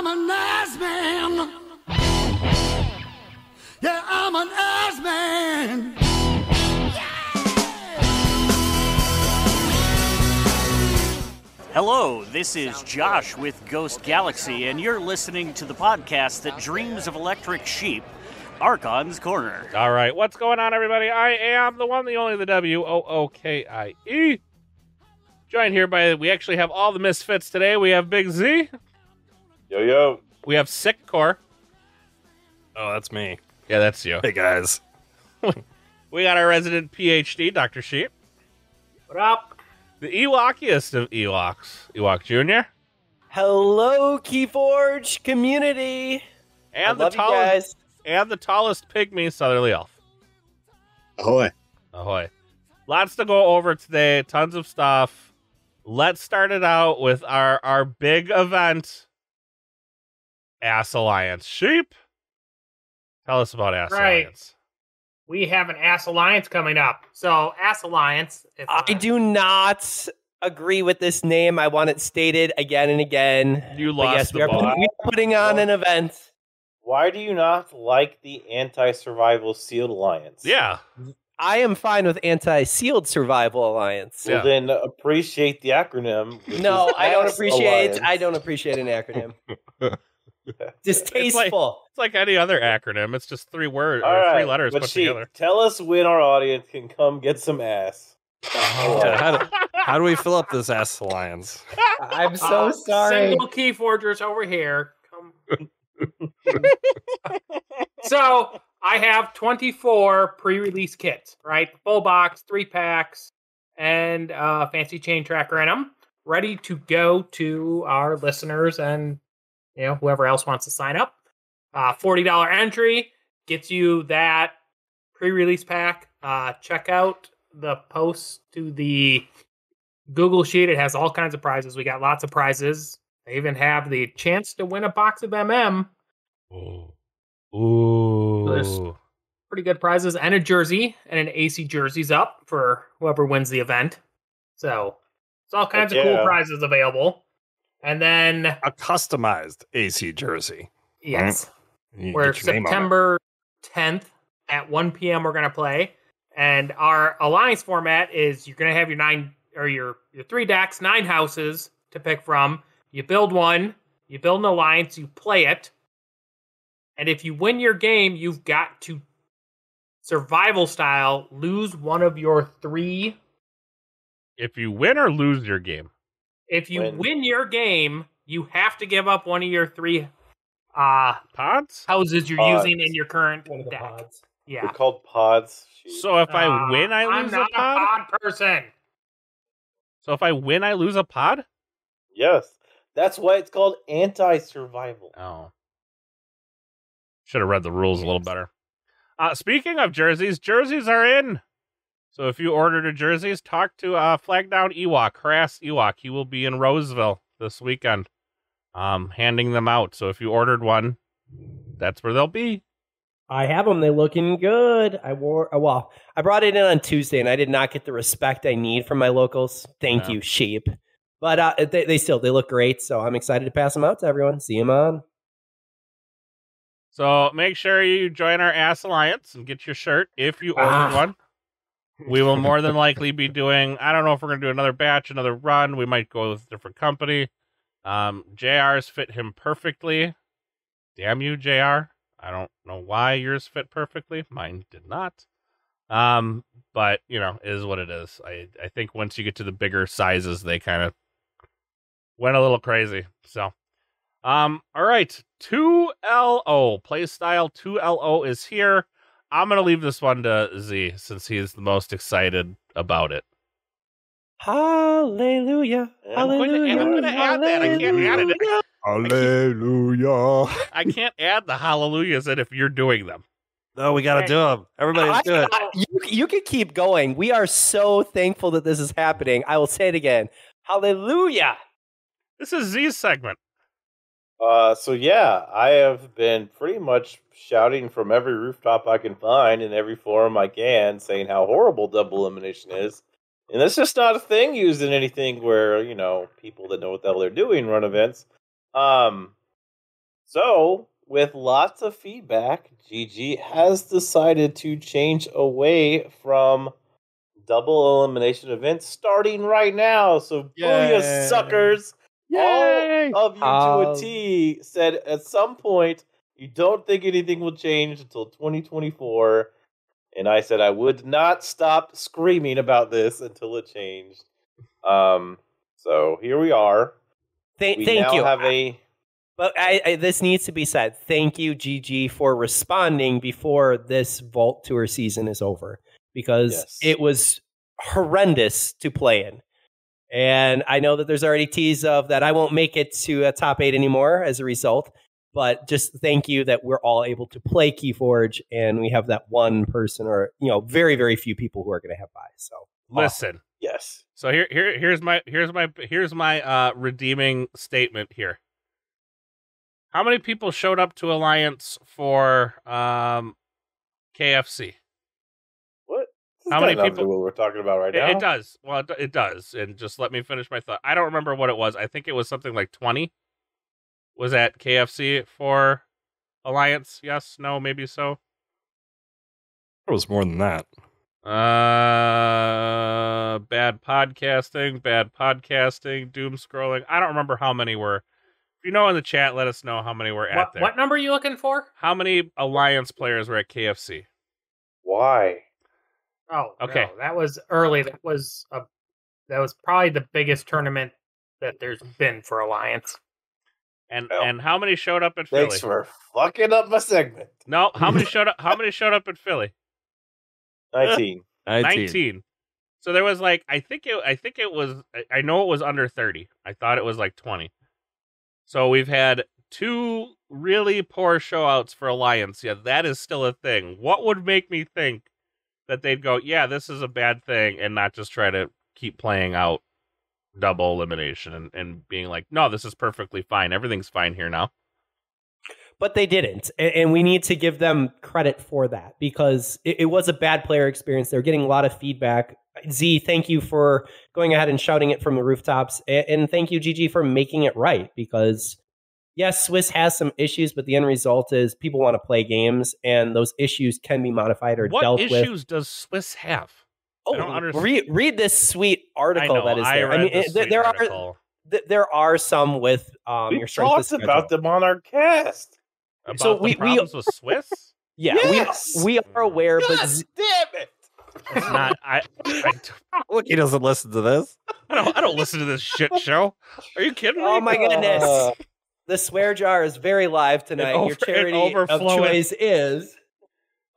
I'm a nice man. Yeah, I'm a nice man. Hello, this is Josh with Ghost Galaxy, and you're listening to the podcast that dreams of electric sheep, Archon's Corner. All right, what's going on, everybody? I am the one, the only, the WOOKIE. Joined here by, we actually have all the misfits today. We have Big Z. Yo, yo. We have Sick Core. Oh, that's me. Yeah, that's you. Hey, guys. We got our resident PhD, Dr. Sheep. What up? The Ewokiest of Ewoks, Ewok Jr. Hello, Keyforge community. And I love you guys. And the tallest pygmy, Southerly Elf. Ahoy. Ahoy. Lots to go over today. Tons of stuff. Let's start it out with our big event, Ass Alliance. Sheep, tell us about Ass Alliance. We have an Ass Alliance coming up. So, Ass Alliance. I do not agree with this name. I want it stated again and again. You lost the ball. We're putting on an event. Why do you not like the anti-survival sealed alliance? Yeah. I am fine with anti-sealed survival alliance. Well, then appreciate the acronym. No, I don't appreciate. Alliance. I don't appreciate an acronym. Distasteful. It's like any other acronym. It's just three words All or right, three letters but put together. Tell us when our audience can come get some ass. How do we fill up this ass alliance? I'm so sorry. Single key forgers over here. Come. So, I have 24 pre-release kits, right? Full box, 3 packs, and a fancy chain tracker in them, ready to go to our listeners and whoever else wants to sign up. $40 entry gets you that pre-release pack. Check out the post to the Google Sheet. It has all kinds of prizes. We got lots of prizes. I even have the chance to win a box of MM. Ooh. So there's pretty good prizes and a jersey and an AC jerseys up for whoever wins the event. So it's all kinds of cool prizes available. And then A customized AC jersey. yes, You where get your name on it. September 10th at 1 p.m. we're going to play. And our alliance format is you're going to have your 3 decks, 9 houses to pick from. You build one, you build an alliance, you play it. And if you win your game, you've got to survival style lose one of your 3. If you win or lose your game. If you win your game, you have to give up one of your 3 pods houses you're using in your current deck. Pods. Yeah. They're called pods. So if I win, I I'm lose not a pod? a pod person. So if I win, I lose a pod? Yes. That's why it's called anti-survival. Oh. Should have read the rules a little better. Speaking of jerseys are in. So if you ordered a jerseys, talk to Flag Down Ewok, Harass Ewok. He will be in Roseville this weekend, handing them out. So if you ordered one, that's where they'll be. I have them. They're looking good. I brought it in on Tuesday, and I did not get the respect I need from my locals. Thank you, sheep. But they look great, so I'm excited to pass them out to everyone. See them on. So make sure you join our Ass Alliance and get your shirt if you ordered one. We will more than likely be doing, I don't know if we're going to do another batch, another run. We might go with a different company. JR's fit him perfectly. Damn you, JR. I don't know why yours fit perfectly. Mine did not. But, is what it is. I think once you get to the bigger sizes, they kind of went a little crazy. So, all right. 2LO. Playstyle 2LO is here. I'm going to leave this one to Z since he's the most excited about it. Hallelujah. I'm going to add that. I can't add it. Hallelujah. I can't add the hallelujahs in if you're doing them. No, we got to do them. Everybody do it. You can keep going. We are so thankful that this is happening. I will say it again. Hallelujah. This is Z's segment. So yeah, I have been pretty much shouting from every rooftop I can find in every forum I can, saying how horrible double elimination is. And that's just not a thing used in anything where, people that know what the hell they're doing run events. So, with lots of feedback, GG has decided to change away from double elimination events starting right now. So, booyah, Yay. suckers! Yay! All of you to a T said at some point you don't think anything will change until 2024. And I said I would not stop screaming about this until it changed. So here we are. Thank you. But this needs to be said. Thank you, GG, for responding before this Vault Tour season is over. Because it was horrendous to play in. And I know that there's already tease of that I won't make it to a top 8 anymore as a result. But just thank you that we're all able to play Keyforge, and we have that one person, or very, very few people who are going to have buys. So listen, yes. So here's my redeeming statement here. How many people showed up to Alliance for KFC? What? How many people? What we're talking about right now? It does. Well, it does. And just let me finish my thought. I don't remember what it was. I think it was something like 20. Was at KFC for Alliance? Yes? No? Maybe so? It was more than that. Bad podcasting, doom scrolling. I don't remember how many were. If you know in the chat, let us know how many were at there. What number are you looking for? How many Alliance players were at KFC? Why? Oh, okay. No, that was early. That was probably the biggest tournament that there's been for Alliance. And how many showed up at Philly? Thanks for fucking up my segment. No, how many showed up? How many showed up at Philly? 19. 19. So there was I know it was under 30. I thought it was like 20. So we've had 2 really poor showouts for Alliance. Yeah, that is still a thing. What would make me think that they'd go, yeah, this is a bad thing, and not just try to keep playing out double elimination and being like, no, this is perfectly fine. Everything's fine here now. But they didn't. And we need to give them credit for that, because it was a bad player experience. They're getting a lot of feedback. Z, thank you for going ahead and shouting it from the rooftops. And thank you, GG, for making it right. Because, yes, Swiss has some issues, but the end result is people want to play games, and those issues can be modified or dealt with. What issues does Swiss have? Oh, read this sweet article that is there. I mean, there are some with your strength. We talked about them on our cast. About so the problems with Swiss? Yeah, yes. we are aware, God but damn it! It's not. Look, he doesn't listen to this. I don't listen to this shit show. Are you kidding me? Oh my goodness! The swear jar is very live tonight. Your charity of choice is.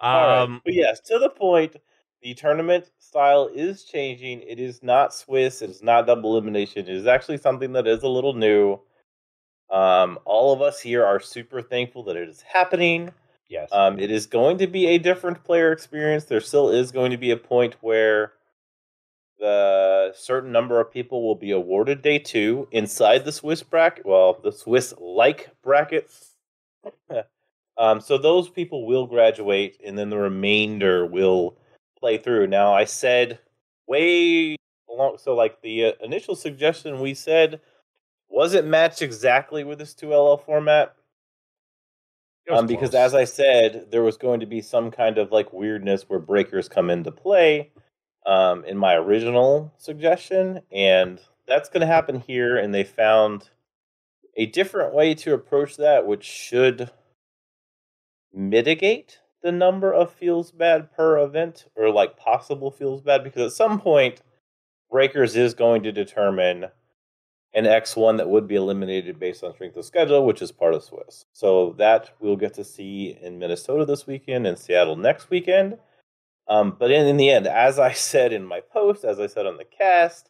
All right. But yes, to the point. The tournament style is changing. It is not Swiss. It is not double elimination. It is actually something that is a little new. All of us here are super thankful that it is happening. Yes. It is going to be a different player experience. There still is going to be a point where the certain number of people will be awarded day 2 inside the Swiss bracket. Well, the Swiss-like bracket. So those people will graduate, and then the remainder will play through. Now, I said way along, so the initial suggestion we said wasn't matched exactly with this 2LL format. Because as I said, there was going to be some kind of weirdness where breakers come into play in my original suggestion, and that's going to happen here, and they found a different way to approach that, which should mitigate the number of feels bad per event, or possible feels bad, because at some point breakers is going to determine an X1 that would be eliminated based on strength of schedule, which is part of Swiss. So that we'll get to see in Minnesota this weekend and Seattle next weekend. But in the end, as I said in my post, as I said on the cast,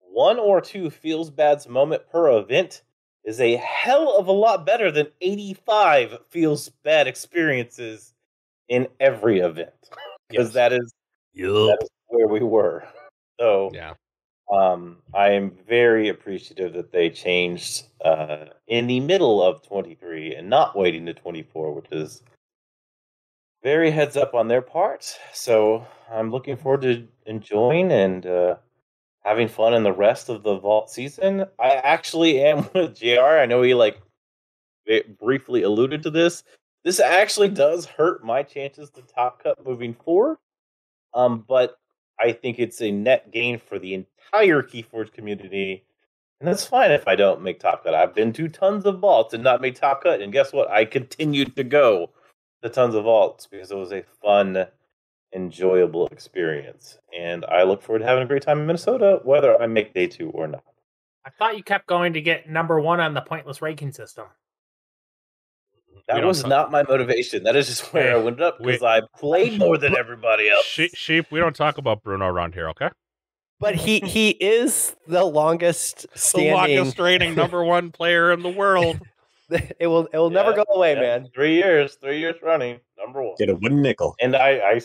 1 or 2 feels bad's moment per event is a hell of a lot better than 85 feels bad experiences in every event, because that is where we were. So yeah, I am very appreciative that they changed in the middle of 23 and not waiting to 24, which is very heads up on their part. So I'm looking forward to enjoying and having fun in the rest of the Vault season. I actually am with JR. I know he briefly alluded to this. This actually does hurt my chances to top cut moving forward. But I think it's a net gain for the entire Keyforge community. And that's fine if I don't make top cut. I've been to tons of vaults and not made top cut. And guess what? I continued to go to tons of vaults because it was a fun, enjoyable experience. And I look forward to having a great time in Minnesota, whether I make day 2 or not. I thought you kept going to get number 1 on the pointless ranking system. That was not my motivation. That is just where I went up because I played more than everybody else. Sheep, we don't talk about Bruno around here, okay? But he is the longest standing, the longest reigning number 1 player in the world. It will never go away, man. 3 years running, number 1. Get a wooden nickel. And I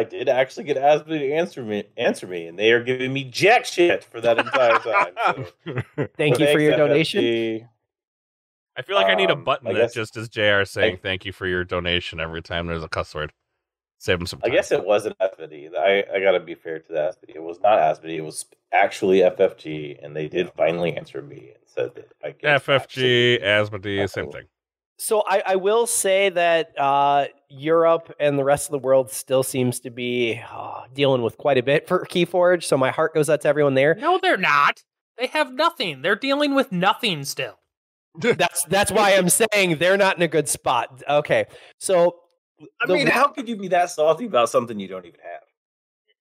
did actually get Asmodee to answer me, and they are giving me jack shit for that entire time. So. Thank you for your donation. FFG. I feel like I need a button guess- that just is JR saying thank you for your donation every time there's a cuss word. Save him some time. I guess it wasn't Asmodee. I gotta be fair to the Asmodee. It was not Asmodee. It was actually FFG, and they did finally answer me and said that I guess FFG, Asmodee, same thing. So I will say that Europe and the rest of the world still seems to be dealing with quite a bit for Keyforge. So my heart goes out to everyone there. No, they're not. They have nothing. They're dealing with nothing still. That's why I'm saying they're not in a good spot. Okay, so how could you be that salty about something you don't even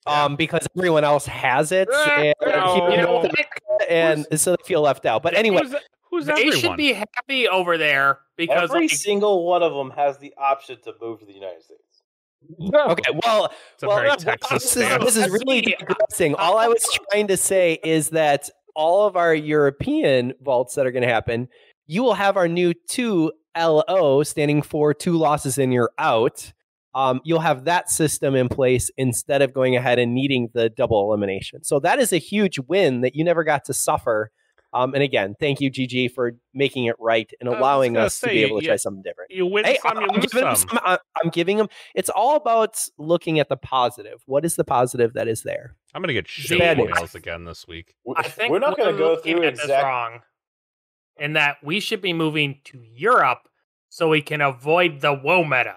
have? Because everyone else has it, and so they feel left out. But anyway, who's they everyone? should be happy over there because Every single one of them has the option to move to the United States. okay, well, It's a very Texas stance. this is really digressing. All I was trying to say is that all of our European vaults that are going to happen, you will have our new 2LO standing for 2 losses and you're out. You'll have that system in place instead of going ahead and needing the double elimination. So that is a huge win that you never got to suffer. And again, thank you, GG, for making it right and allowing us to be able to try something different. You win some, you lose some. I'm giving them. It's all about looking at the positive. What is the positive that is there? I'm going to get shit Bad emails again this week. I think we're not going to go looking through at this wrong. In that we should be moving to Europe so we can avoid the WoW meta.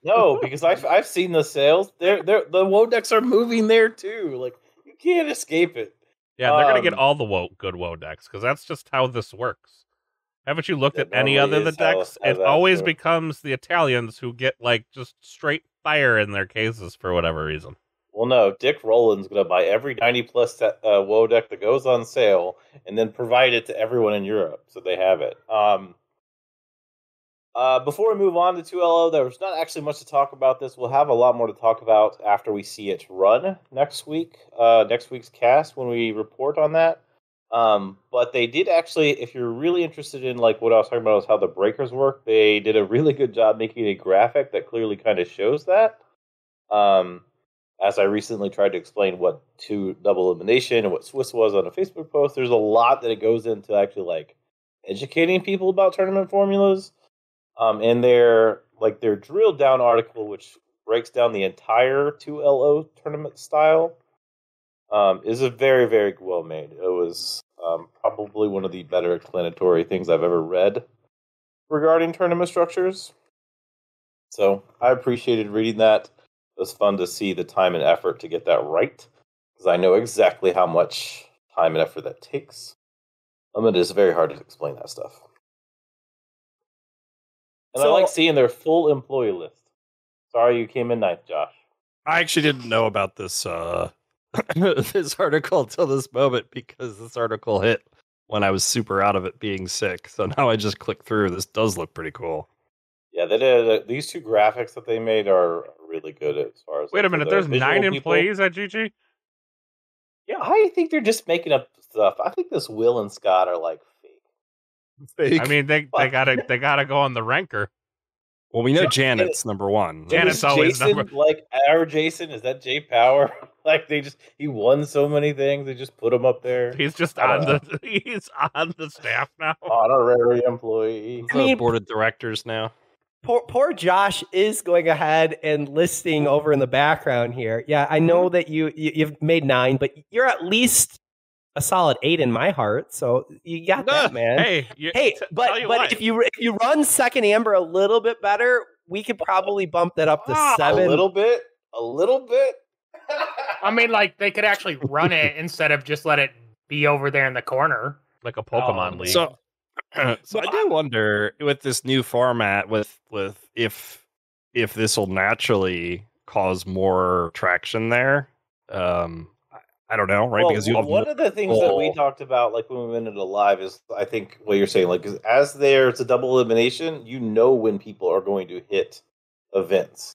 No, because I've seen the sales. The WoW decks are moving there too. Like you can't escape it. Yeah, they're going to get all the good WoW decks because that's just how this works. Haven't you looked at any other the decks? It always becomes the Italians who get like just straight fire in their cases for whatever reason. Well, no, Dick Rowland's going to buy every 90+ WoW deck that goes on sale and then provide it to everyone in Europe so they have it. Before we move on to 2LO, there's not actually much to talk about this. We'll have a lot more to talk about after we see it run next week, next week's cast when we report on that. But they did actually, if you're really interested in like what I was talking about is how the breakers work, they did a really good job making a graphic that clearly kind of shows that. As I recently tried to explain what double elimination and what Swiss was on a Facebook post, there's a lot that it goes into actually like educating people about tournament formulas. And their drilled down article, which breaks down the entire 2LO tournament style, is a very, very well made. It was probably one of the better explanatory things I've ever read regarding tournament structures. So I appreciated reading that. It was fun to see the time and effort to get that right, because I know exactly how much time and effort that takes. It is very hard to explain that stuff. And I like seeing their full employee list. Sorry you came in ninth, Josh. I actually didn't know about this this article until this moment because this article hit when I was super out of it being sick. So now I just click through. This does look pretty cool. Yeah, they did. These 2 graphics that they made are really good as far as. Wait a minute, there's 9 employees at GG? Yeah, I think they're just making up stuff. I think this Will and Scott are like fake. I mean, they gotta go on the ranker. Well, we know Janet's number 1. Janet's always Jason, number. like our Jason, is that Jay Power? Like he won so many things, they just put him up there. He's just on the staff now. Honorary employee. He's on the board of directors now. Poor Josh is going ahead and listing over in the background here. Yeah, I know that you've made 9, but you're at least a solid 8 in my heart. So you got that, man. Hey, But if you run second Amber a little bit better, we could probably bump that up to 7. A little bit. I mean, like they could actually run it instead of just let it be over there in the corner, like a Pokemon League. So I do wonder with this new format, with if this will naturally cause more traction there. I don't know, right? Well, because you have one of the things that we talked about, like when we went into live, is I think what you're saying, like, 'cause as there's a double elimination, you know when people are going to hit events.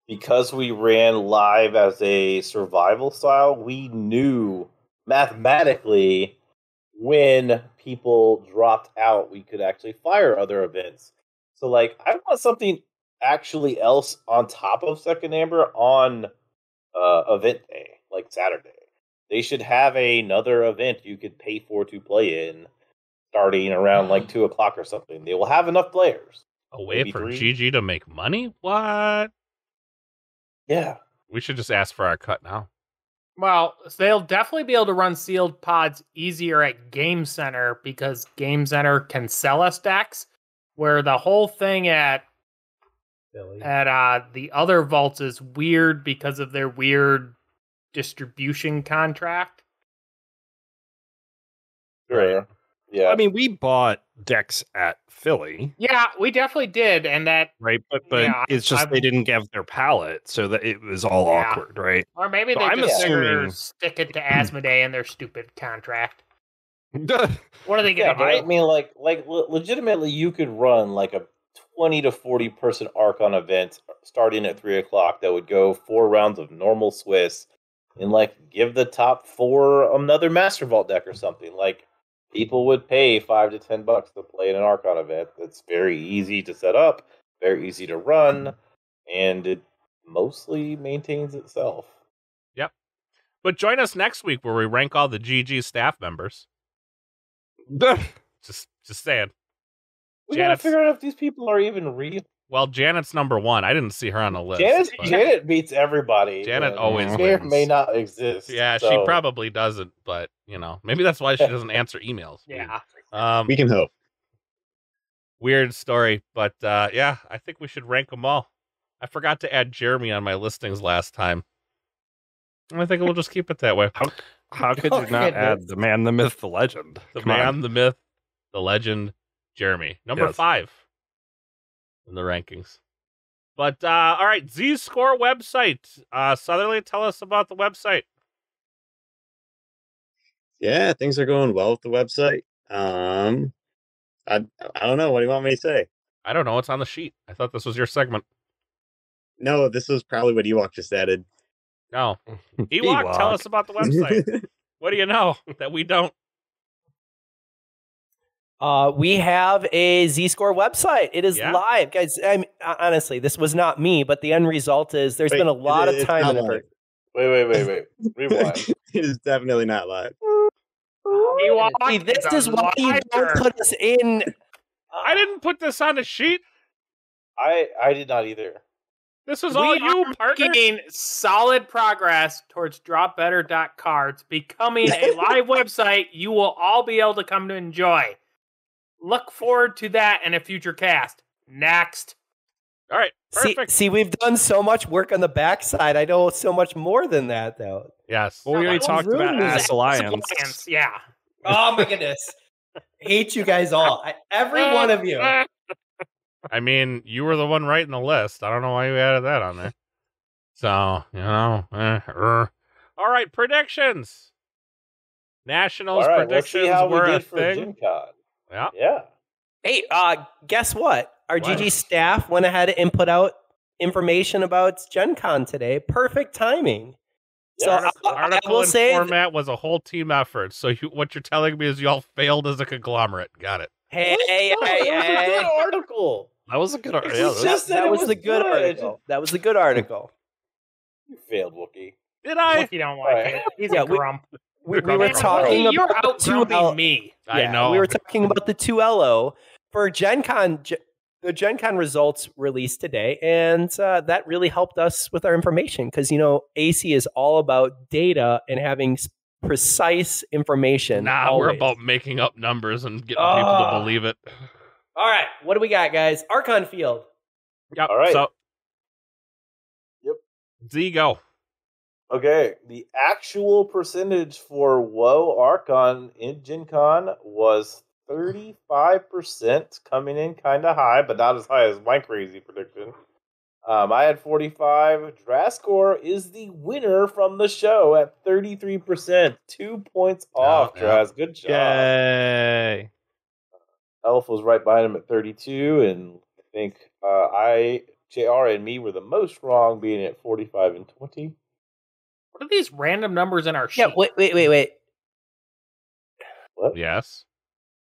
Because we ran live as a survival style, we knew mathematically when people dropped out, we could actually fire other events. So, like, I want something actually else on top of Second Amber on event day, like Saturday. They should have another event you could pay for to play in, starting around like 2 o'clock or something. They will have enough players. A way for GG to make money? What? Yeah. We should just ask for our cut now. Well, they'll definitely be able to run sealed pods easier at Game Center because Game Center can sell us decks, where the whole thing at the other vaults is weird because of their weird distribution contract. Sure. Yeah. I mean, we bought decks at Philly. Yeah, we definitely did, and that right, but yeah, it's just they didn't give their palette, so that it was all awkward, right? Or maybe they just figured stick it to Asmodee and their stupid contract. What are they getting? I mean, like legitimately, you could run like a 20 to 40 person Archon event starting at 3 o'clock that would go 4 rounds of normal Swiss, and like give the top 4 another Master Vault deck or something. Like, people would pay $5 to $10 to play in an Archon event. That's very easy to set up, very easy to run, and it mostly maintains itself. Yep. But join us next week where we rank all the GG staff members. just saying. We gotta figure out if these people are even real. Well, Janet's number 1. I didn't see her on the list. Janet beats everybody. Janet always wins. wins. May not exist. Yeah, so. she probably doesn't, but, maybe that's why she doesn't answer emails. Yeah. We can hope. Weird story, but yeah, I think we should rank them all. I forgot to add Jeremy on my listings last time. I think we'll just keep it that way. How could you not add the man, the myth, the legend? The man, the myth, the legend, Jeremy. Number 5 in the rankings. But, all right, Z-Score website. Southerly, tell us about the website. Yeah, things are going well with the website. I don't know. What do you want me to say? I don't know. It's on the sheet. I thought this was your segment. No, this was probably what Ewok just added. No. Ewok, tell us about the website. What do you know that we don't? We have a Z-Score website. It is live, guys. Honestly, this was not me, but the end result is there's been a lot of time and effort. Wait. Rewind. It is definitely not live. See, this is why you don't put us in. I didn't put this on the sheet. I did not either. This was all you, partner. Making solid progress towards dropbetter.cards becoming a live website you will all be able to come to enjoy. Look forward to that in a future cast. Next. All right, perfect. See, we've done so much work on the backside. I know so much more than that, though. Yes. Well, we already talked about Ass Alliance. Yeah. Oh, my goodness. Hate you guys all. Every one of you. I mean, you were the one writing the list. I don't know why you added that on there. So, All right, predictions. Nationals predictions were a thing. Yeah. Hey, guess what? Our GG staff went ahead and put out information about Gen Con today. Perfect timing. So I will say format was a whole team effort. So what you're telling me is y'all failed as a conglomerate. Got it. Hey. Good article. That was a good article. That was the good article. That was the good article. You failed, Wookie. Did I? Wookie don't like it. He's a grump. We were talking about you're out me. I know. We were talking about the 2LO for Gen Con. The Gen Con results released today, and that really helped us with our information because, AC is all about data and having precise information. Nah, we're always. about making up numbers and getting people to believe it. All right, what do we got, guys? Archon Field. Yep. All right. So, Yep. Z, go. Okay, the actual percentage for Woe Archon in Gen Con was 35%, coming in kind of high, but not as high as my crazy prediction. I had 45. Draskor is the winner from the show at 33%. 2 points off, yeah. Dras. Good job. Yay. Elf was right behind him at 32, and I think JR and me were the most wrong, being at 45 and 20. What are these random numbers in our sheet? Yeah, wait. What? Yes.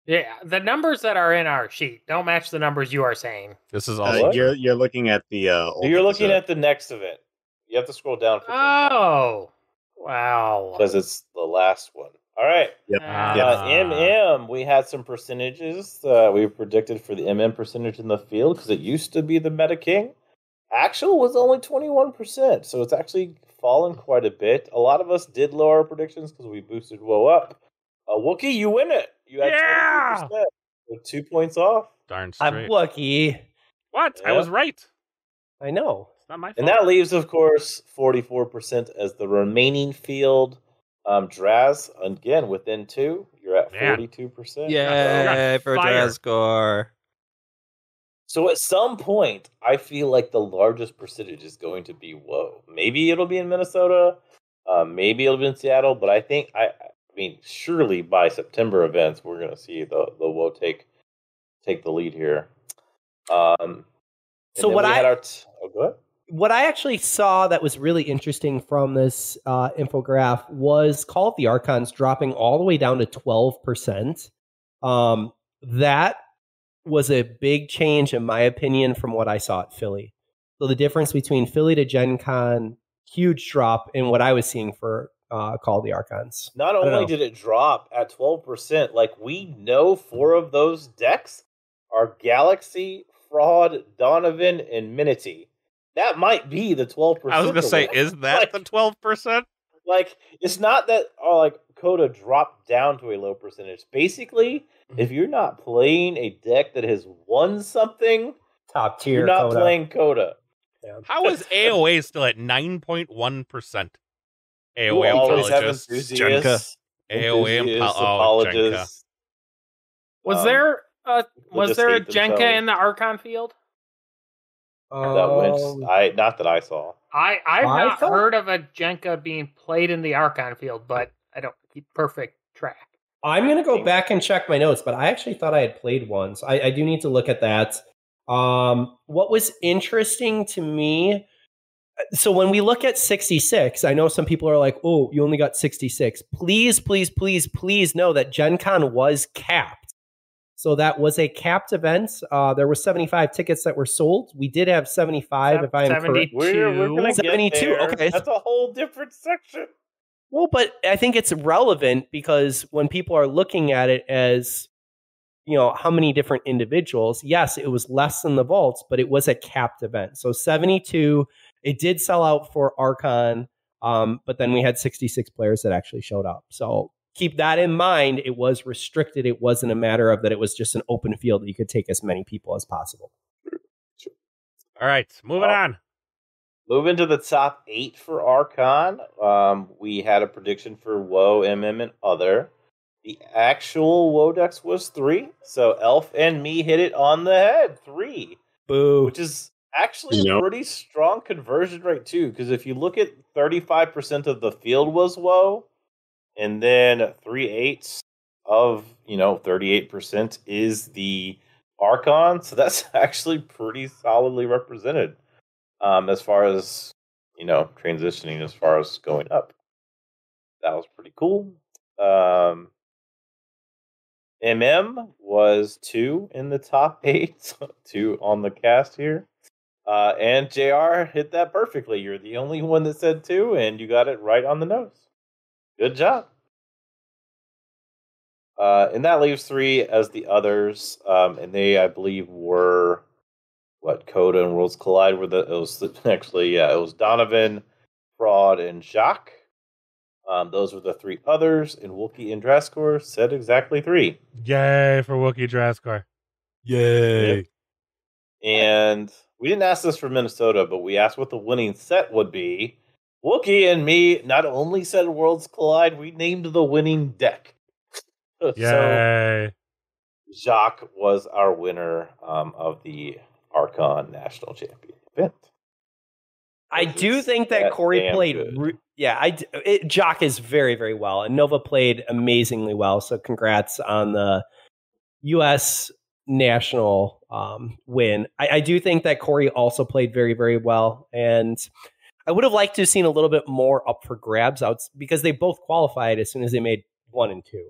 Yeah, the numbers that are in our sheet don't match the numbers you are saying. This is also What? You're looking at the. You're looking at the next event. You have to scroll down for Oh, wow. because it's the last one. All right. Yep. MM, we had some percentages we predicted for the MM percentage in the field because it used to be the Meta King. Actual was only 21%, so it's actually fallen quite a bit. A lot of us did lower our predictions because we boosted Woe up. Wookie, you win it. You had 23%. So 2 points off. darn straight. I'm lucky. What? I Yeah. was right. I know. It's not my fault. And that leaves, of course, 44% as the remaining field. Draz, again, within 2, you're at Man. 42%. Yay for Fire. Draskor. So at some point, I feel like the largest percentage is going to be Woe. Maybe it'll be in Minnesota. Maybe it'll be in Seattle. But I mean, surely by September events, we're going to see the Woe take the lead here. So what go ahead. what I actually saw that was really interesting from this infograph was Call of the Archons dropping all the way down to 12%. That was a big change, in my opinion, from what I saw at Philly. So the difference between Philly to Gen Con, huge drop in what I was seeing for Call of the Archons. Not don't only know. did it drop at 12%, like we know 4 of those decks are Galaxy, Fraud, Donovan, and Minity. That might be the 12%. I was going to say, away. is that the 12%? Like, it's not that like Coda dropped down to a low percentage. Basically, if you're not playing a deck that has won something, Top tier. you're not Coda. playing Coda. How is AOA still at 9.1%? You AOA always have apologists. enthusiasts, AOA enthusiasts, Jenka. apologists. Was there a just Jenka hate themselves. in the Archon field? That went. Not that I saw. I've I not thought- heard of a Jenka being played in the Archon field, but I don't keep perfect track. I'm going to go back and check my notes, but I actually thought I had played one. So I do need to look at that. What was interesting to me, so when we look at 66, I know some people are like, oh, you only got 66. Please know that Gen Con was capped. So that was a capped event. There were 75 tickets that were sold. We did have 75, if I'm correct. 72. We're gonna get 72, there. okay. That's a whole different section. Well, but I think it's relevant because when people are looking at it as, you know, how many different individuals, yes, it was less than the vaults, but it was a capped event. So 72, it did sell out for Archon, but then we had 66 players that actually showed up. So keep that in mind. It was restricted. It wasn't a matter of that it was just an open field that you could take as many people as possible. All right, moving on. Moving to the top 8 for Archon, we had a prediction for Woe, MM, and Other. The actual Woe decks was 3, so Elf and me hit it on the head, 3. Boo. Which is actually a Nope. pretty strong conversion rate, too, because if you look at 35% of the field was Woe, and then 3/8 of, 38% is the Archon, so that's actually pretty solidly represented. As far as, transitioning as far as going up. That was pretty cool. MM was 2 in the top 8, 2 on the cast here. And JR hit that perfectly. You're the only one that said 2, and you got it right on the nose. Good job. And that leaves 3 as the others. And they, I believe, were... Coda and Worlds Collide it was Donovan, Fraud, and Jacques. Those were the three others, and Wookiee and Draskor said exactly 3. Yay for Wookiee Draskor. Yay. Yep. And we didn't ask this for Minnesota, but we asked what the winning set would be. Wookiee and me not only said Worlds Collide, we named the winning deck. Yay. So Jacques was our winner of the Archon National Champion event. I do think that Corey played. Jock is very, very well, and Nova played amazingly well. So congrats on the U.S. national win. I do think that Corey also played very, very well, and I would have liked to have seen a little bit more up for grabs out because they both qualified as soon as they made 1 and 2.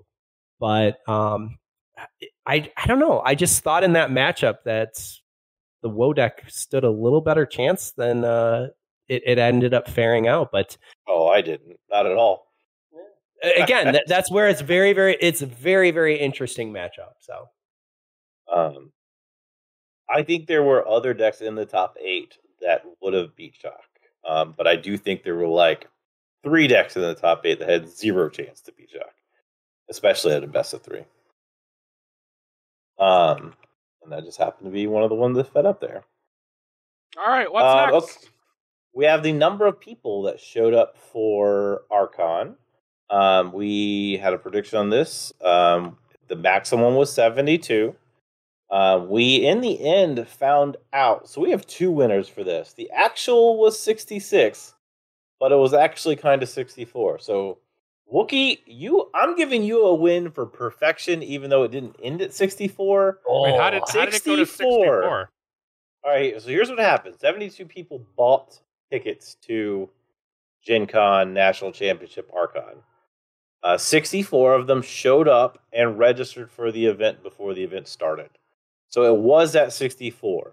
But I don't know. I just thought in that matchup that the WoW deck stood a little better chance than it ended up faring out. But I didn't. Not at all. Again, that's where it's very, very interesting matchup. So, I think there were other decks in the top 8 that would have beat Shock. But I do think there were like 3 decks in the top 8 that had 0 chance to beat Shock, especially at a best of 3. And that just happened to be one of the ones that fed up there. All right, what's next? Okay. We have the number of people that showed up for Archon. We had a prediction on this. The maximum was 72. We, in the end, found out. So we have 2 winners for this. The actual was 66, but it was actually kind of 64. So, Wookie, I'm giving you a win for perfection, even though it didn't end at 64. Wait, how did it go to 64? All right, so here's what happened. 72 people bought tickets to Gen Con National Championship Archon. 64 of them showed up and registered for the event before the event started. So it was at 64.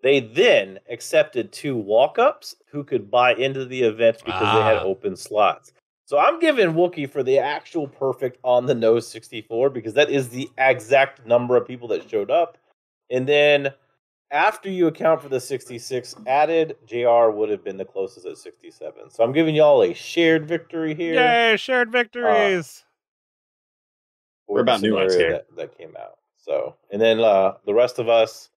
They then accepted 2 walk-ups who could buy into the event because they had open slots. So I'm giving Wookie for the actual perfect on-the-nose 64 because that is the exact number of people that showed up. And then after you account for the 66 added, JR would have been the closest at 67. So I'm giving y'all a shared victory here. Yay, shared victories. We're about nuance here. That came out. So, and then the rest of us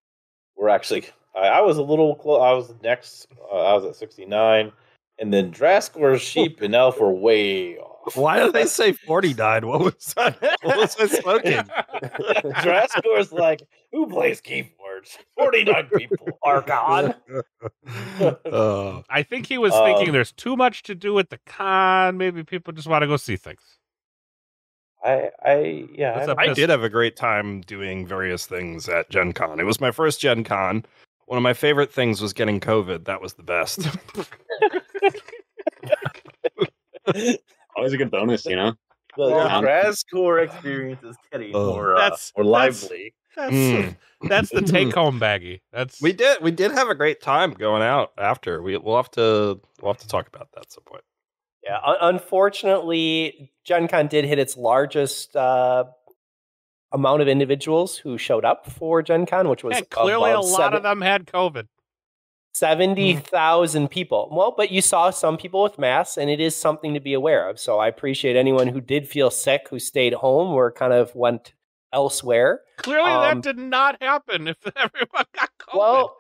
were actually, I was a little close. I was next. I was at 69. And then Draskor's Sheep and Elf were way off. Why did they say 49? What was that? What was I smoking? Draskor's like, who plays keyforge? 49 people. Archon. I think he was thinking there's too much to do at the con. Maybe people just want to go see things. I did have a great time doing various things at Gen Con. It was my first Gen Con. One of my favorite things was getting COVID. That was the best. Always a good bonus, you know? The Drascore experience is getting more lively. That's the take-home baggie. We did have a great time going out after. We'll have to talk about that at some point. Yeah, unfortunately, Gen Con did hit its largest amount of individuals who showed up for Gen Con, which was clearly a lot of them had COVID. 70,000 people. Well, but you saw some people with masks, and it is something to be aware of. So I appreciate anyone who did feel sick, who stayed home or kind of went elsewhere. Clearly that did not happen if everyone got COVID. Well,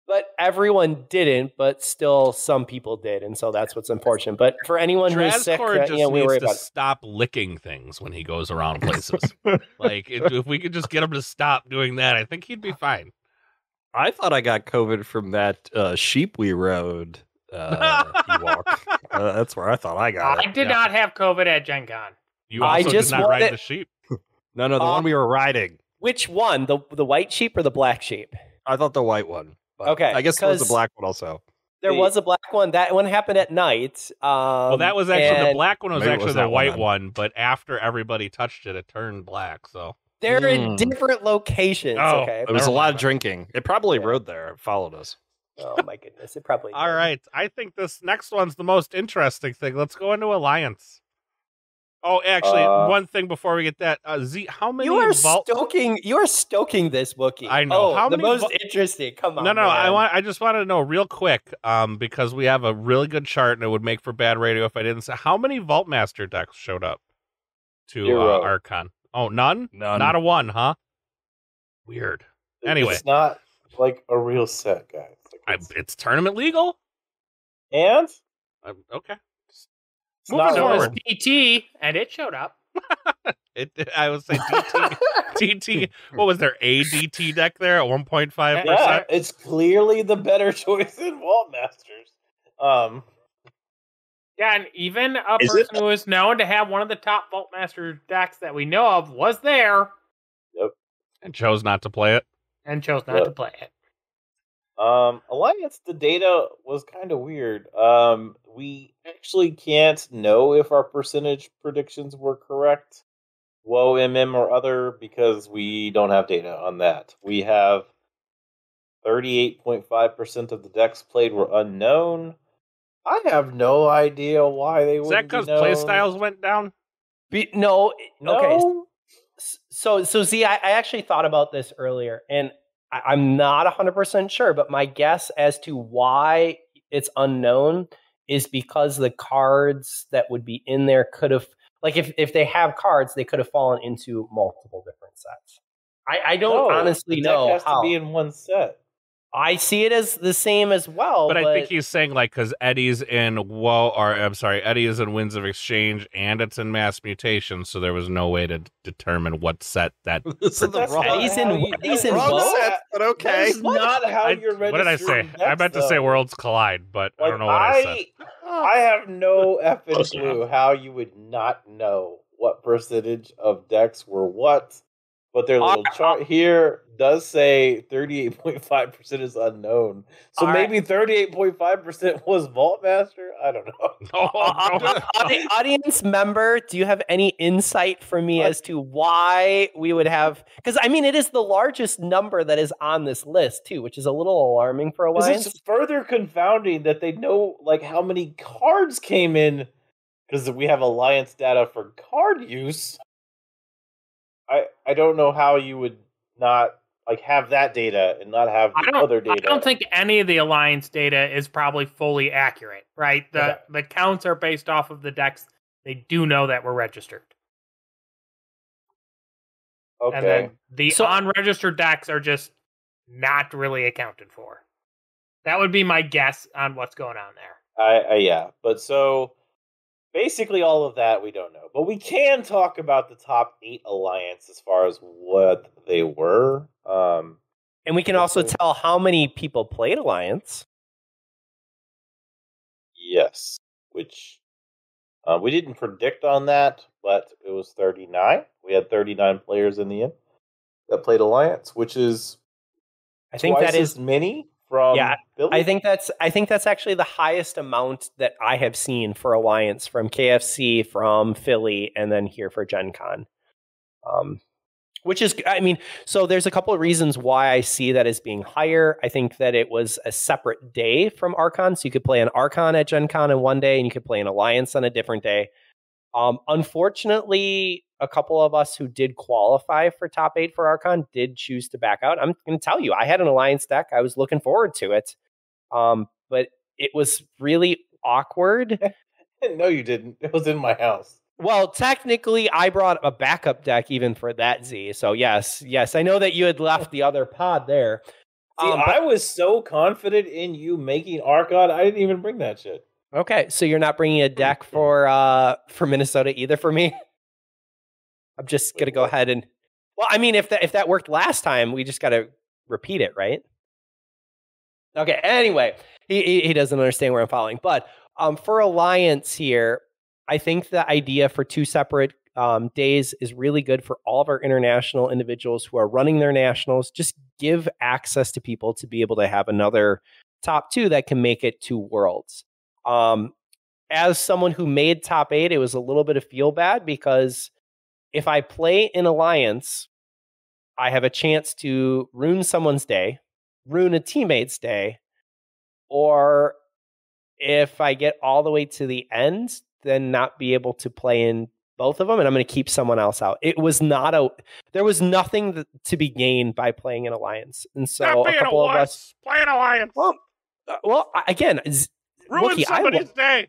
but everyone didn't, but still some people did, and so that's what's unfortunate. But for anyone who is sick, we worry about stop licking things when he goes around places. Like if we could just get him to stop doing that, I think he'd be fine. I thought I got COVID from that sheep we rode. Ewok. That's where I thought I got it. I did not have COVID at Gen Con. You also did not ride the sheep. No, the one we were riding. Which one? The white sheep or the black sheep? I thought the white one. Okay, I guess there was a black one also. There was a black one. That one happened at night. Well, that was actually the black one was actually the white one, but after everybody touched it, it turned black. So they're in different locations. Oh, okay, there was a lot of drinking. It probably rode there. It followed us. Oh my goodness, it probably. All right, I think this next one's the most interesting thing. Let's go into Alliance. Oh, actually, one thing before we get that, Z, how many You are vault? stoking this Wookiee. I know. How the many most interesting. Come on. No, man. I just wanted to know real quick, because we have a really good chart and it would make for bad radio if I didn't say how many Vault Master decks showed up to 0. Archon. Oh, none? None. Not a one, huh? Weird. Anyway, It's not like a real set, guys. Like, it's tournament legal. and Okay. it's Moving not So was forward. DT, and it showed up. I would say DT. What was there? A DT deck there at 1.5%. Yeah, it's clearly the better choice in Vault Masters. Yeah, and even a Is person it- who is known to have one of the top Vault Master decks that we know of was there And chose not to play it. and chose not Yep. to play it. Alliance, the data was kind of weird. We actually can't know if our percentage predictions were correct, WoW, MM, or other, because we don't have data on that. We have 38.5% of the decks played were unknown. I have no idea why they Is that wouldn't be because known. playstyles went down? No. Okay. No? So Z, I actually thought about this earlier, and I'm not 100% sure, but my guess as to why it's unknown is because the cards that would be in there could have, like, if they have cards, they could have fallen into multiple different sets. I don't No, honestly the deck know has how. to be in one set. I see it as the same as well, But I think he's saying like because Eddie's in Eddie is in Winds of Exchange and it's in Mass Mutation, so there was no way to determine what set that. This is the That's wrong, not Eddie's how in- you- Eddie's in that's wrong WoW? not- set, but okay. That's not how you're What did I say? registering I decks, meant to say though. Worlds Collide, but I Like, don't know what I said. I have no effing Close clue enough. how you would not know what percentage of decks were what, but their little chart here does say 38.5% is unknown. So All right. maybe 38.5% was Vault Master? I don't know. Audience member, do you have any insight for me as to why we would have? Because I mean, it is the largest number that is on this list too, which is a little alarming for Alliance. It's further confounding that they know like how many cards came in because we have Alliance data for card use. I don't know how you would not like have that data and not have the other data. I don't think any of the Alliance data is probably fully accurate, right? The counts are based off of the decks they do know that were registered. Okay. And then the So- unregistered decks are just not really accounted for. That would be my guess on what's going on there. Yeah, but so basically all of that we don't know, but we can talk about the top 8 Alliance as far as what they were. And we can also tell how many people played Alliance. Yes, which we didn't predict on that, but it was 39. We had 39 players in the end that played Alliance, which is I think twice that is as many from Philly. I think that's actually the highest amount that I have seen for Alliance from KFC, from Philly, and then here for Gen Con. Which is, I mean, so there's a couple of reasons why I see that as being higher. I think that it was a separate day from Archon, so you could play an Archon at Gen Con in one day, and you could play an Alliance on a different day. Unfortunately, a couple of us who did qualify for top 8 for Archon did choose to back out. I'm going to tell you, I had an Alliance deck. I was looking forward to it. But it was really awkward. No, you didn't. It was in my house. Well, technically, I brought a backup deck even for that, Z. So yes, I know that you had left the other pod there. See, I was so confident in you making Archon, I didn't even bring that shit. Okay, so you're not bringing a deck for Minnesota either for me? I'm just going to go ahead and... Well, I mean, if that worked last time, we just got to repeat it, right? Okay, anyway, he doesn't understand where I'm following. But for Alliance here, I think the idea for 2 separate days is really good for all of our international individuals who are running their nationals. Just give access to people to be able to have another top 2 that can make it to Worlds. As someone who made top 8, it was a little bit of feel bad because if I play in Alliance, I have a chance to ruin someone's day, ruin a teammate's day, or if I get all the way to the end, then not be able to play in both of them, and I'm going to keep someone else out. There was nothing to be gained by playing an alliance, and so a couple of us play an alliance. Again, Ruin Wookie, somebody's day.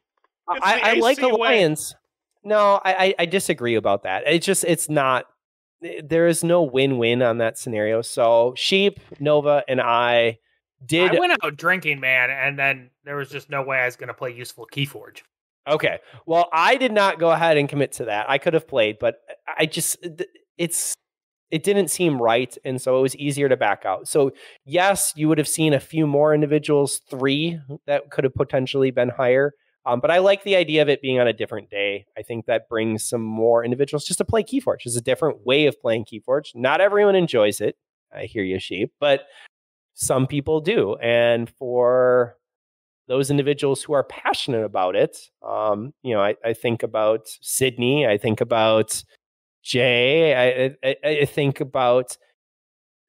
I like alliance. No, I disagree about that. It's not. There is no win-win on that scenario. So Sheep, Nova, and I went out drinking, man, and then there was just no way I was going to play useful keyforge. Okay. Well, I did not go ahead and commit to that. I could have played, but it didn't seem right, and so it was easier to back out. So yes, you would have seen a few more individuals, 3 that could have potentially been higher. But I like the idea of it being on a different day. I think that brings some more individuals just to play Keyforge. It's a different way of playing Keyforge. Not everyone enjoys it. I hear you, Sheep, but some people do. And for those individuals who are passionate about it, I think about Sydney. I think about Jay. I think about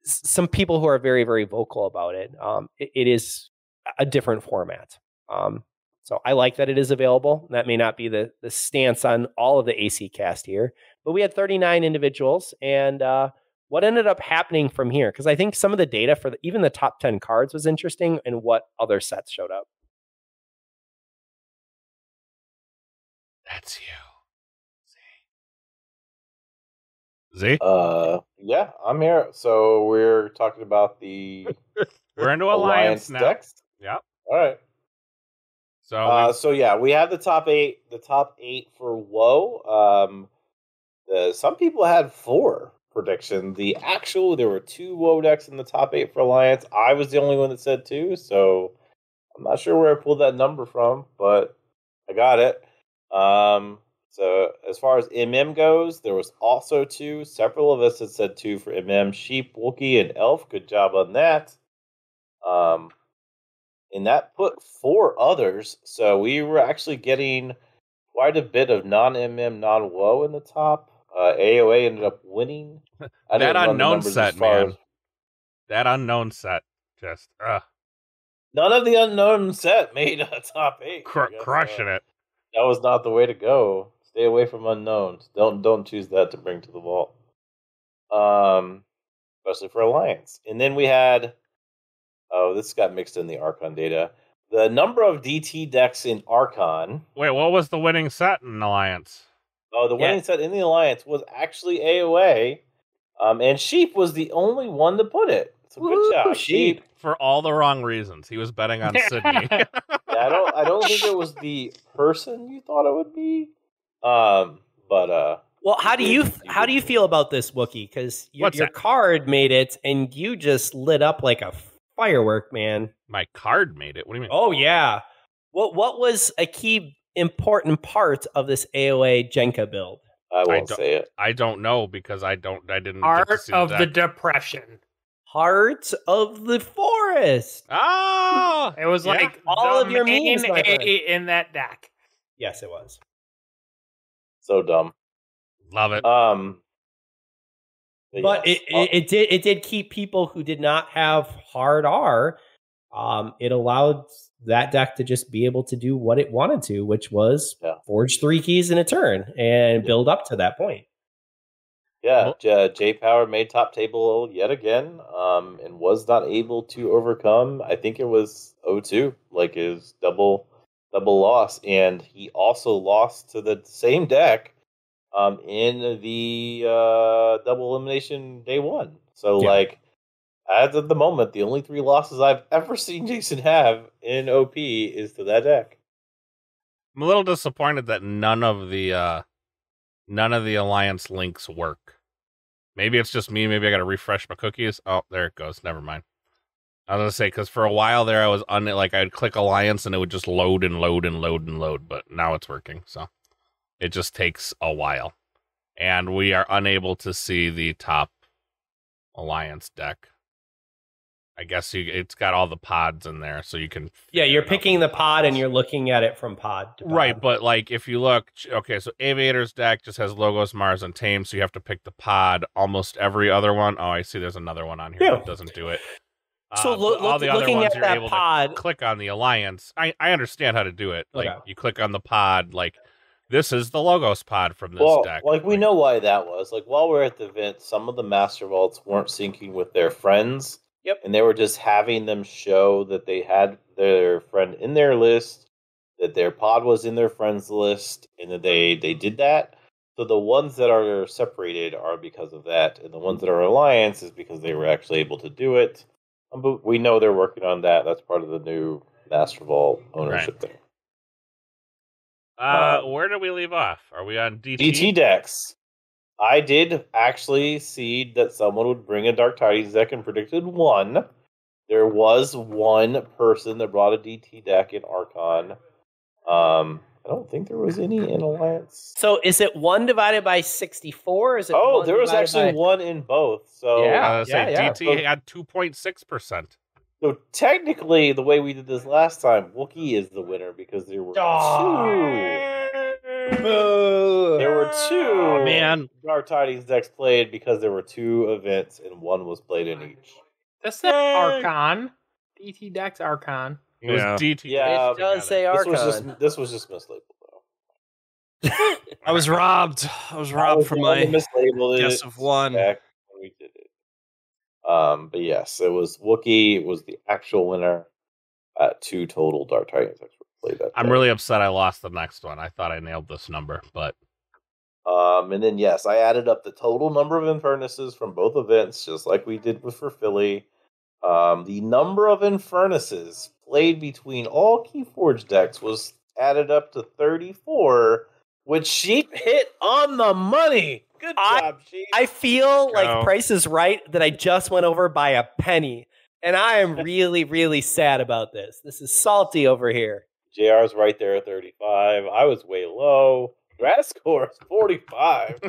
some people who are very, very vocal about it. It is a different format. So I like that it is available. That may not be the stance on all of the AC cast here, but we had 39 individuals. And what ended up happening from here? Because I think some of the data for even the top 10 cards was interesting, and what other sets showed up. That's you. Z? Yeah, I'm here. So we're talking about the We're into Alliance now. Decks. Yeah. All right. So yeah, we have the top 8. The top 8 for WoW. Some people had 4 prediction. There were 2 WoW decks in the top 8 for Alliance. I was the only one that said 2, so I'm not sure where I pulled that number from, but I got it. So as far as MM goes, there was also 2. Several of us had said 2 for MM. Sheep, Wookie, and Elf. Good job on that. And that put 4 others. So we were actually getting quite a bit of non-MM, non-WoW in the top. AOA ended up winning. That unknown set, man. That unknown set. Just, None of the unknown set made a top 8. Crushing it. That was not the way to go. Stay away from unknowns. Don't choose that to bring to the vault. Especially for Alliance. And then we had... Oh, this got mixed in the Archon data. The number of DT decks in Archon... Wait, what was the winning set in Alliance? Oh, the winning set in the Alliance was actually AOA. And Sheep was the only one to put it. So good job, Sheep. For all the wrong reasons. He was betting on Sydney. Yeah, I don't think it was the person you thought it would be. Well, how do you feel about this, Wookie? Because your card made it, and you just lit up like a firework, man. My card made it? What do you mean? Oh, yeah. What was a key important part of this AOA Jenka build? I won't say it. I don't know because I didn't. Heart get to see of the the Depression. Heart of the Forest. Oh! It was like all of your memes in that deck. Yes, it was. So dumb. Love it. But yes. it did keep people who did not have hard R. It allowed that deck to just be able to do what it wanted to, which was forge 3 keys in a turn and build up to that point. Yeah, J Power made top table yet again, and was not able to overcome. I think it was 0-2, like his double loss, and he also lost to the same deck in the double elimination day 1. So like, as of the moment, the only 3 losses I've ever seen Jason have in OP is to that deck. I'm a little disappointed that none of the Alliance links work. Maybe it's just me. Maybe I got to refresh my cookies. Oh, there it goes. Never mind. I was gonna say, because for a while there, I was I'd click Alliance and it would just load and load and load and load. But now it's working, so it just takes a while, and we are unable to see the top Alliance deck. I guess it's got all the pods in there, so you can. Yeah, you're picking the pod and you're looking at it from pod to pod. Right, but like if you look, okay, so Aviator's deck just has Logos, Mars, and Tame, so you have to pick the pod. Almost every other one. Oh, I see. There's another one on here that doesn't do it. So all the other looking ones at you're that able pod, to click on the Alliance. I understand how to do it. Like Okay. you click on the pod, like This is the Logos pod from this Well, deck. like we know why that was. Like while we we're at the event, some of the Master Vaults weren't syncing with their friends. Yep. And they were just having them show that they had their friend in their list, that their pod was in their friends list, and that they did that. So the ones that are separated are because of that, and the ones that are Alliance is because they were actually able to do it. But we know they're working on that. That's part of the new Master Vault ownership thing. Where did we leave off? Are we on DT? DT decks. I did actually see that someone would bring a Dark Tidings deck and predicted one. There was one person that brought a DT deck in Archon. I don't think there was any in Alliance. So is it 1 divided by 64? Is it? Oh, there was actually one in both. So Yeah. DT had 2.6%. So technically, the way we did this last time, Wookiee is the winner because there were two. There were two. Oh, man. Dark Tidings decks played because there were two events and one was played in each. That's the Archon. DT Dex Archon. It was Yeah. DT. Yeah, It does say This Archon. was just mislabeled though. I was robbed. I was robbed from my mislabeled guess of one. back when we did it. But yes, it was Wookiee. It was the actual winner. Two total Dark Tidings decks were played that I'm day. really upset I lost the next one. I thought I nailed this number, but And then yes, I added up the total number of Infernuses from both events, just like we did for Philly. The number of Infernuses played between all Keyforge decks was added up to 34, which Sheep hit on the money. Good job, Sheep. I feel like Oh. Price is Right that I just went over by a penny. And I am really, really sad about this. This is salty over here. JR's right there at 35. I was way low. Draft score is 45.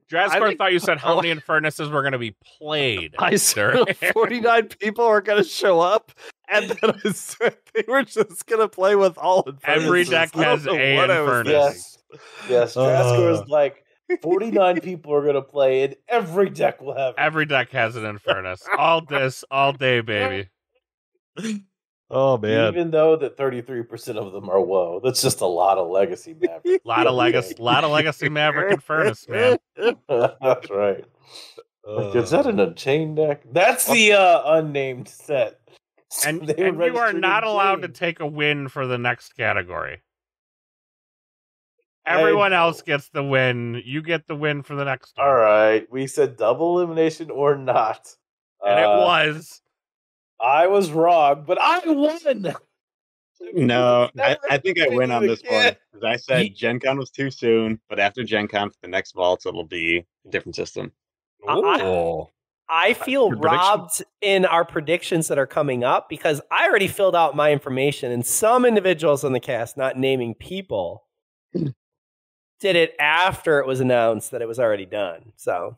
Drascore thought you said how many Infernuses were going to be played. I said 49 people are going to show up, and then I said they were just going to play with all Infernuses. Every deck I don't has know a what I was Infernus. Yes, draft score is like 49 people are going to play, and every deck will have it. Every deck has an Infernus. All this, all day, baby. Oh, man. Even though that 33% of them are woe. That's just a lot of legacy Maverick. Lot of legacy Maverick Infernus, man. That's right. Like, is that an Unchained deck? That's the unnamed set. And They you are registered not allowed to Unchained. take a win for the next category. Everyone else gets the win. You get the win for the next one. All right. We said double elimination or not. And it was. I was wrong, but I won. No, I Never think I win on this one again. because I said Gen Con was too soon, but after Gen Con, for the next vaults, it'll be a different system. Oh. I feel Your prediction? robbed in our predictions that are coming up because I already filled out my information, and some individuals on the cast, not naming people, did it after it was announced that it was already done. So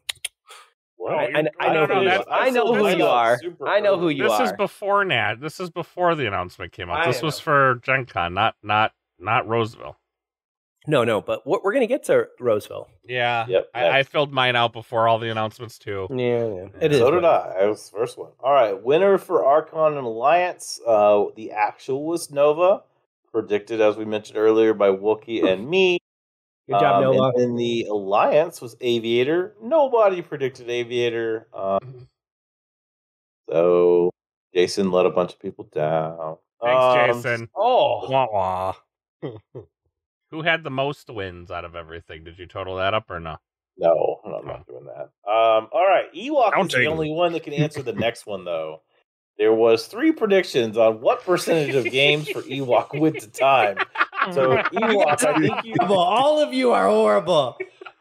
Well, I know no, who you that's- are. I know who you are. I know who you This are. is before Nat. This is before the announcement came out. I This was know. for Gen Con, not Roseville. No, but we're going to get to Roseville. Yeah. Yep, I filled mine out before all the announcements too. Yeah. It is. So did what I. I was the first one. All right. Winner for Archon and Alliance. The actual was Nova, predicted as we mentioned earlier by Wookiee and me. Good job, Nova. And then the Alliance was Aviator. Nobody predicted Aviator. So Jason let a bunch of people down. Thanks, Jason. Oh, Wah, wah. Who had the most wins out of everything? Did you total that up or no? No, I'm not doing that. All right. Ewok is Counting. the only one that can answer the next one, though. There was 3 predictions on what percentage of games for Ewok went to time. So Ewok, I think you... all of you are horrible.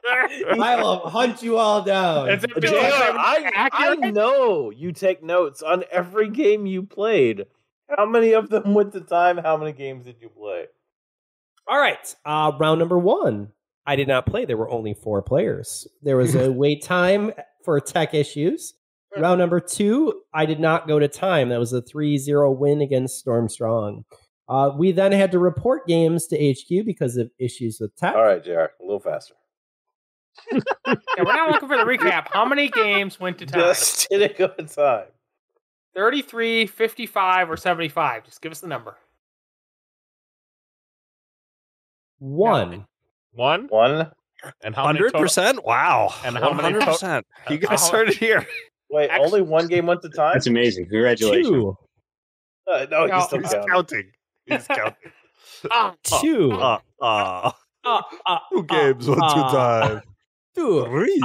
I will hunt you all down. Is it JR, because I accurate? know you take notes on every game you played. How many of them went to time? How many games did you play? All right. Round number 1. I did not play. There were only 4 players. There was a wait time for tech issues. Round number 2, I did not go to time. That was a 3-0 win against Storm Strong. We then had to report games to HQ because of issues with tech. All right, JR, a little faster. Yeah, we're not looking for the recap. How many games went to time? Just didn't go to time. 33, 55, or 75? Just give us the number. One. One? One. And how many total? 100%? Wow. And how many 100%. You guys how- started here. Wait, only one game went to time? That's amazing. Congratulations. Two. No, No, he's still He's counting. counting. He's counting. Two. Two games, one, 2 times. Two. 3.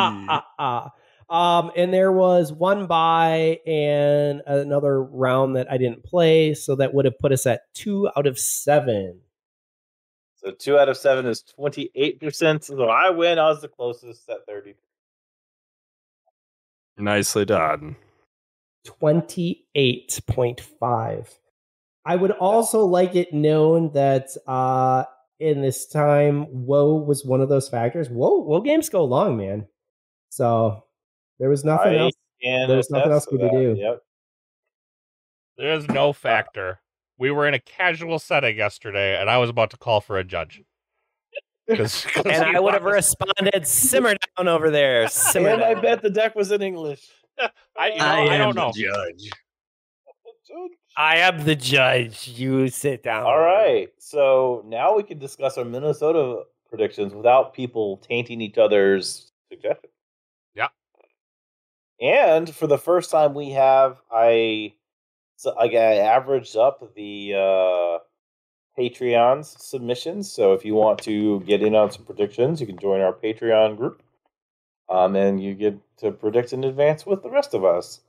And there was one bye and another round that I didn't play, so that would have put us at 2 out of 7. So 2 out of 7 is 28%. So I win. I was the closest at 30. Nicely done. 28.5. I would also like it known that in this time, WoW was one of those factors. WoW games go long, man. So there was nothing else. There's nothing else we could do. Yep. There's no factor. We were in a casual setting yesterday, and I was about to call for a judge. And I would have responded, simmer down over there. Simmer And I down. bet the deck was in English. I don't know. Judge. I am the judge. You sit down. All right. So now we can discuss our Minnesota predictions without people tainting each other's suggestions. Yeah. And for the first time, I averaged up the Patreon's submissions. So if you want to get in on some predictions, you can join our Patreon group. And you get to predict in advance with the rest of us.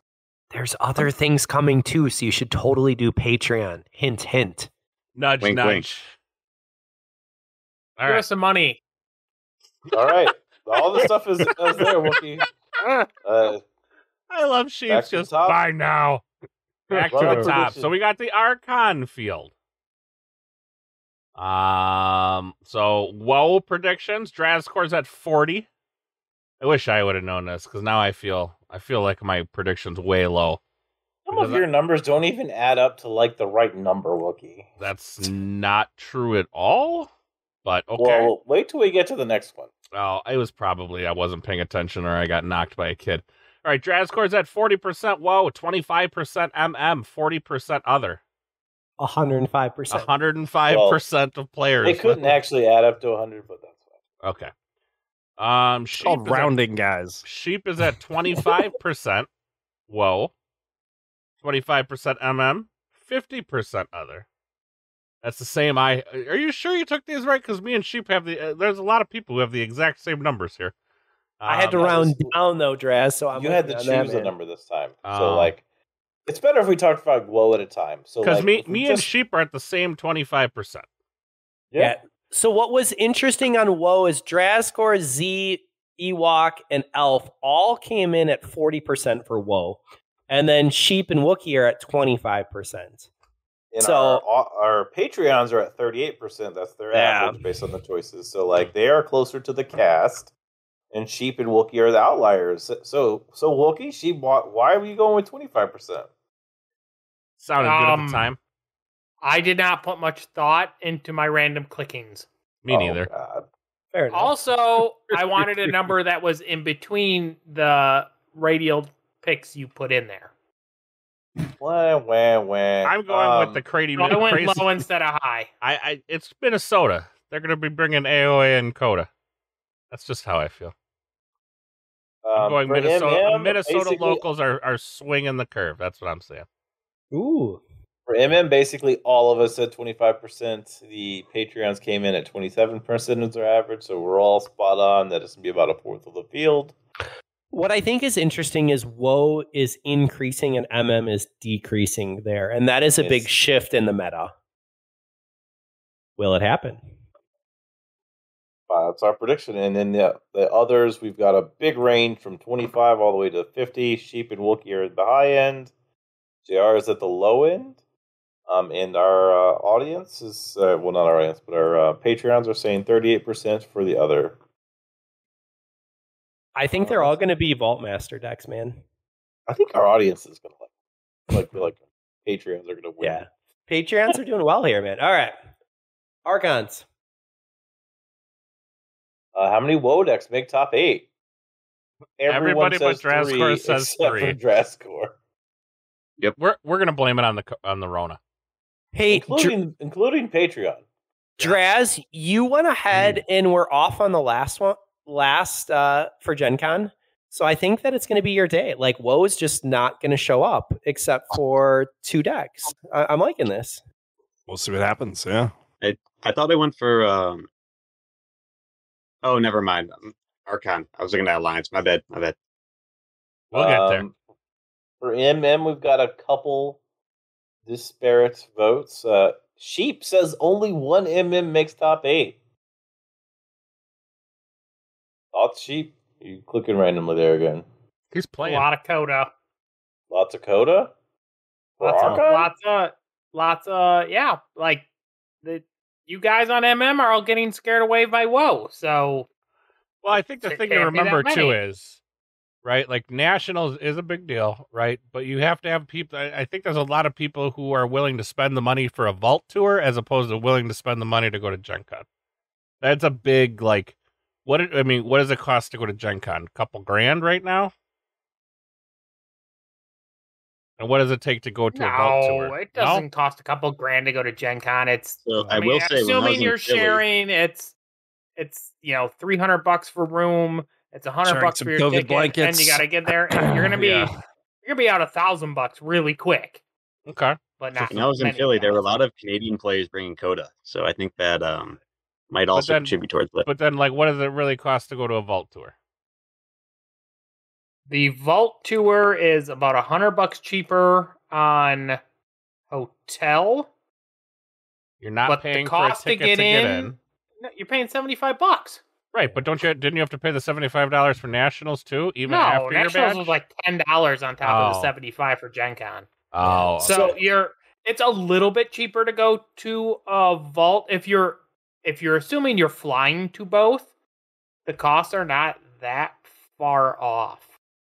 There's other things coming too, so you should totally do Patreon. Hint, hint. Nudge, Wink, nudge. wink. All Give right. us some money. All right. All the stuff is there, Wookie. I love sheep. Back to the Just top. bye now. Back to Run the a top. prediction. So we got the Archon field. So WoW predictions. Drazcor's at 40. I wish I would have known this because now I feel like my prediction's way low. Some of your numbers don't even add up to like the right number, Wookie. That's not true at all. But okay. Well, wait till we get to the next one. Oh, it was probably I wasn't paying attention or I got knocked by a kid. All right, Drazcor's at 40% WoW, 25% MM, 40% other. 105%. 105% of players. It couldn't actually add up to 100, but that's fine. Okay. It's Sheep called is at- rounding, guys. Sheep is at 25% WoW, 25% MM, 50% other. That's the same. Are you sure you took these right? Because me and Sheep have there's a lot of people who have the exact same numbers here. I had to round down though, Draz. So I'm You had to with you on that, choose a man. number this time. Oh. So, like, it's better if we talked about WoW at a time. So, Because like, if we me and just- Sheep are at the same 25%. Yeah. So what was interesting on WoW is Drazcor, Z, Ewok, and Elf all came in at 40% for WoW. And then Sheep and Wookiee are at 25%. And So- our Patreons are at 38%. That's their Yeah. average based on the choices. So, like, they are closer to the cast, and Sheep and Wookiee are the outliers. So Wookiee, Sheep, why are we going with 25%? Sounded good at the time. I did not put much thought into my random clickings. Me neither. God. Fair enough. Also, I wanted a number that was in between the radial picks you put in there. Wah. I'm going with the crazy. So I went crazy. low instead of high. It's Minnesota. They're going to be bringing AOA and Coda. That's just how I feel. I'm going for Minnesota. MM, Minnesota basically- locals are swinging the curve. That's what I'm saying. Ooh. For MM, basically all of us at 25%. The Patreons came in at 27% as their average, so we're all spot on. That is going to be about a fourth of the field. What I think is interesting is WoW is increasing and MM is decreasing there. And that is a big Yes. shift in the meta. Will it happen? That's our prediction. And then the others, we've got a big range from 25 all the way to 50. Sheep and Wookiee are at the high end. JR is at the low end. And our audience is, well, not our audience, but our Patreons are saying 38% for the other. I think they're all going to be Vault Master decks, man. I think our audience is going to like Patreons are going to win. Yeah. Patreons are doing well here, man. All right. Archons. How many WoW decks make top 8? Everyone Everybody but says Drazcor 3, says except 3. for Drazcor. We're gonna blame it on the Rona. Hey, Including Patreon. Draz, you went ahead and were off on the last for Gen Con. So I think that it's going to be your day. Like, Woe's just not going to show up except for 2 decks. I'm liking this. We'll see what happens. Yeah. I thought I went for. Oh, never mind. Archon. I was looking at Alliance. My bad. We'll get there. For MM, we've got a couple disparate votes. Sheep says only one MM makes top 8. Thoughts, Sheep? You clicking randomly there again? He's A playing. lot of Coda. Lots of Coda? For Archon? Lots of, yeah. Like, you guys on MM are all getting scared away by Woe, so. Well, I think the thing to remember, too, is, right, like, Nationals is a big deal, right? But you have to have people, I think there's a lot of people who are willing to spend the money for a Vault Tour as opposed to willing to spend the money to go to Gen Con. That's a big, like, what does it cost to go to Gen Con? A couple grand right now? And what does it take to go to a Vault Tour? No, it doesn't cost a couple grand to go to Gen Con. It's, So I will say, assuming you're sharing, it's $300 for room. It's $100 for your COVID ticket, blankets. and you got to get there, and you're gonna be Yeah. you're gonna be out $1,000 really quick. Okay. But not. When I was in many Philly, there were a guys. lot of Canadian players bringing Coda, so I think that might also contribute towards it. But then, like, what does it really cost to go to a Vault Tour? The Vault Tour is about $100 cheaper on hotel. You're not But paying the cost for a ticket to get in. No, you're paying $75. Right, but didn't you have to pay the $75 for Nationals too, even No, after your Nationals badge? was like $10 on top of Oh. the $75 for Gen Con. Oh, So okay. it's a little bit cheaper to go to a Vault if you're assuming you're flying to both. The costs are not that far off.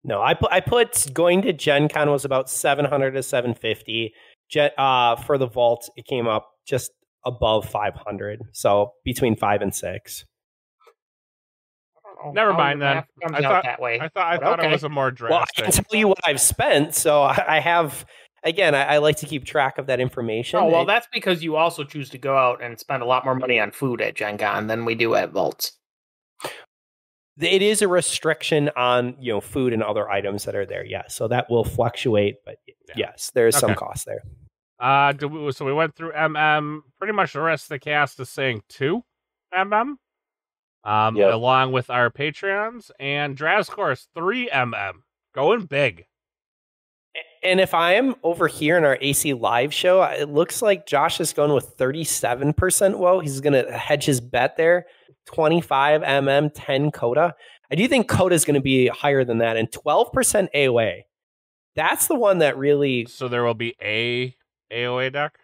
No, I put going to Gen Con was about 700 to 750. For the Vault, it came up just above 500. So between 5 and 6. Never How mind your then. math comes I out thought that way. I thought But it was a more Well, I drastic. can tell you what I've spent, so I have. Again, I like to keep track of that information. Oh, well, that's because you also choose to go out and spend a lot more money on food at Gen Con than we do at Vaults. It is a restriction on food and other items that are there. Yes, so that will fluctuate, but yes, there is some Okay. cost there. So we went through MM. Pretty much the rest of the cast is saying 2 MM. Yep. Along with our Patreons, and Drazcourse 3 MM. Going big. And if I am over here in our AC live show, it looks like Josh is going with 37% Woe. He's going to hedge his bet there. 25 MM, 10 Coda. I do think Coda is going to be higher than that, and 12% AOA. That's the one that really. So there will be a AOA deck?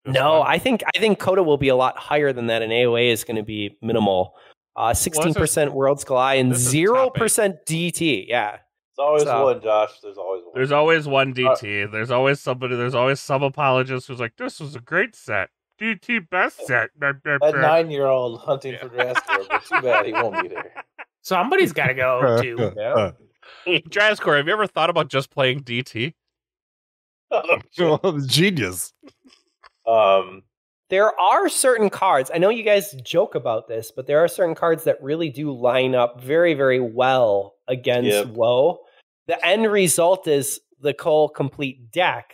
No, I think Coda will be a lot higher than that, and AOA is going to be minimal. 16% Worlds Collide and this is 0% DT. Yeah. It's always So- one, Josh. There's always one. There's always one DT. There's always somebody. There's always some apologist who's like, "This was a great set, DT best set." That 9-year-old hunting for Drastor, but too bad he won't be there. Somebody's got to go to. Yeah. Drazcore, have you ever thought about just playing DT? Genius. There are certain cards. I know you guys joke about this, but there are certain cards that really do line up very, very well against Woe. The end result is the whole complete deck.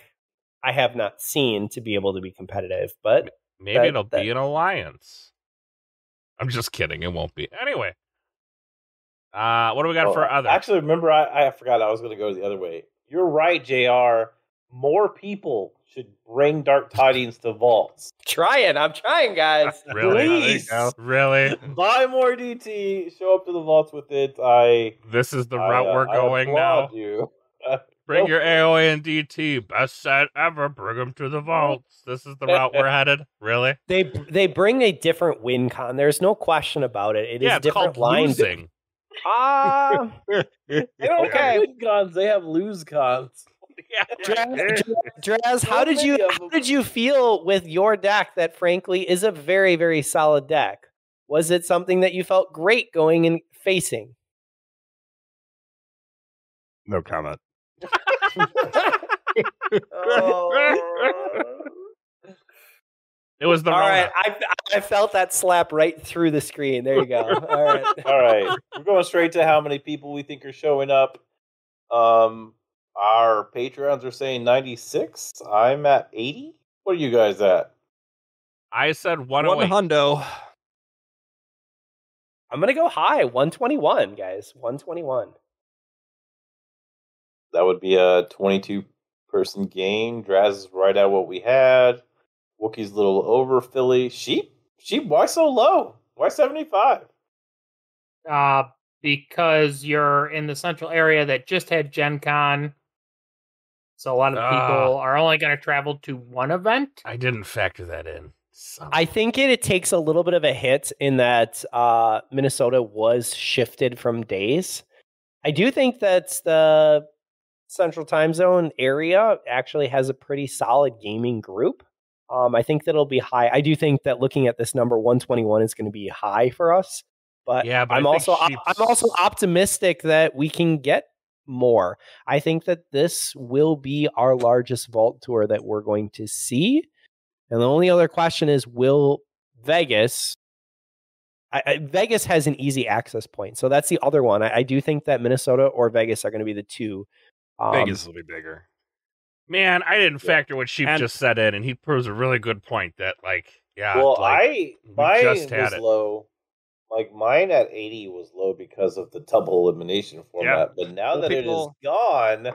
I have not seen to be able to be competitive, but Maybe it'll be an alliance. I'm just kidding. It won't be. Anyway. What do we got for other? Actually, remember, I forgot I was going to go the other way. You're right, JR. More people should bring Dark Tidings to Vaults. I'm trying, guys. Really? Please. Really? Buy more DT. Show up to the Vaults with it. This is the route we're going now. You. Bring your AOA and DT. Best set ever. Bring them to the vaults. This is the route we're headed. Really? They bring a different win con. There's no question about it. It is It's different called lines. losing. They don't have win cons. They have lose cons. Draz, how did you feel with your deck that frankly is a very, very solid deck? Was it something that you felt great going and facing? No comment. It It was the All Rona. right, I felt that slap right through the screen. There you go. All right. All right, we're going straight to how many people we think are showing up. Our Patreons are saying 96. I'm at 80. What are you guys at? I said 1 108. hundo. I'm gonna go high, 121, guys. 121. That would be a 22-person game. Draz is right at what we had. Wookiee's a little over Philly. Sheep, why so low? Why 75? Because you're in the central area that just had Gen Con. So a lot of people are only going to travel to one event. I didn't factor that in. I think it takes a little bit of a hit in that Minnesota was shifted from days. I do think that the Central Time Zone area actually has a pretty solid gaming group. I think that'll be high. I do think that looking at this number 121 is going to be high for us. But, yeah, but I'm also optimistic that we can get more. I think that this will be our largest vault tour that we're going to see. And the only other question is, will Vegas... Vegas has an easy access point. So that's the other one. I do think that Minnesota or Vegas are going to be the two. Vegas will be bigger. Man, I didn't factor what Sheep just said in, and he proves a really good point that, like, yeah. Well, like, mine just had was it. low. Like, mine at 80 was low because of the double elimination format. But now that it is gone,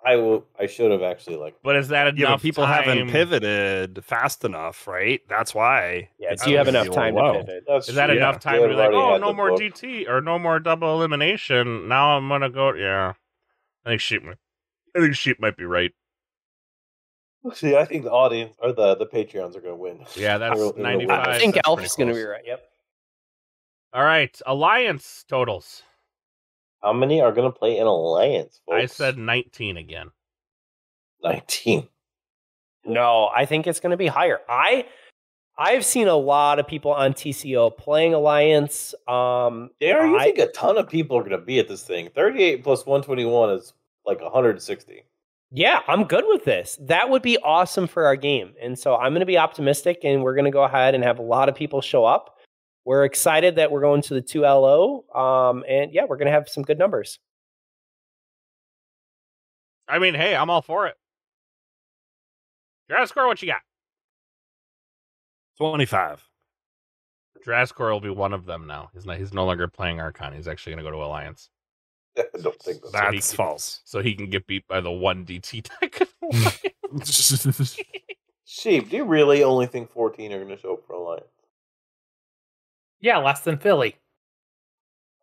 I should have actually, like... But is that enough Yeah, but people time? haven't pivoted fast enough, right? That's why. Yeah, do you have enough time to pivot? Is that enough time to be like, oh, no more DT or no more double elimination? Now I'm gonna go. Yeah, I think Sheep might be right. See, I think the audience or the Patreons are going to win. Yeah, that's 95. I think That's Elf's pretty going to close. be right. Yep. All right, Alliance totals. How many are going to play in Alliance, folks? I said 19 again. 19. No, I think it's going to be higher. I've seen a lot of people on TCO playing Alliance. You think a ton of people are going to be at this thing? 38 plus 121 is like 160. Yeah, I'm good with this. That would be awesome for our game. And so I'm going to be optimistic, and we're going to go ahead and have a lot of people show up. We're excited that we're going to the 2LO. And yeah, we're going to have some good numbers. I mean, hey, I'm all for it. Drascore, what you got? 25. Drascore will be one of them now. He's no longer playing Archon. He's actually going to go to Alliance. I don't think That's false. So he can get beat by the one DT deck. Sheep, do you really only think 14 are going to show up for Alliance? Yeah, less than Philly.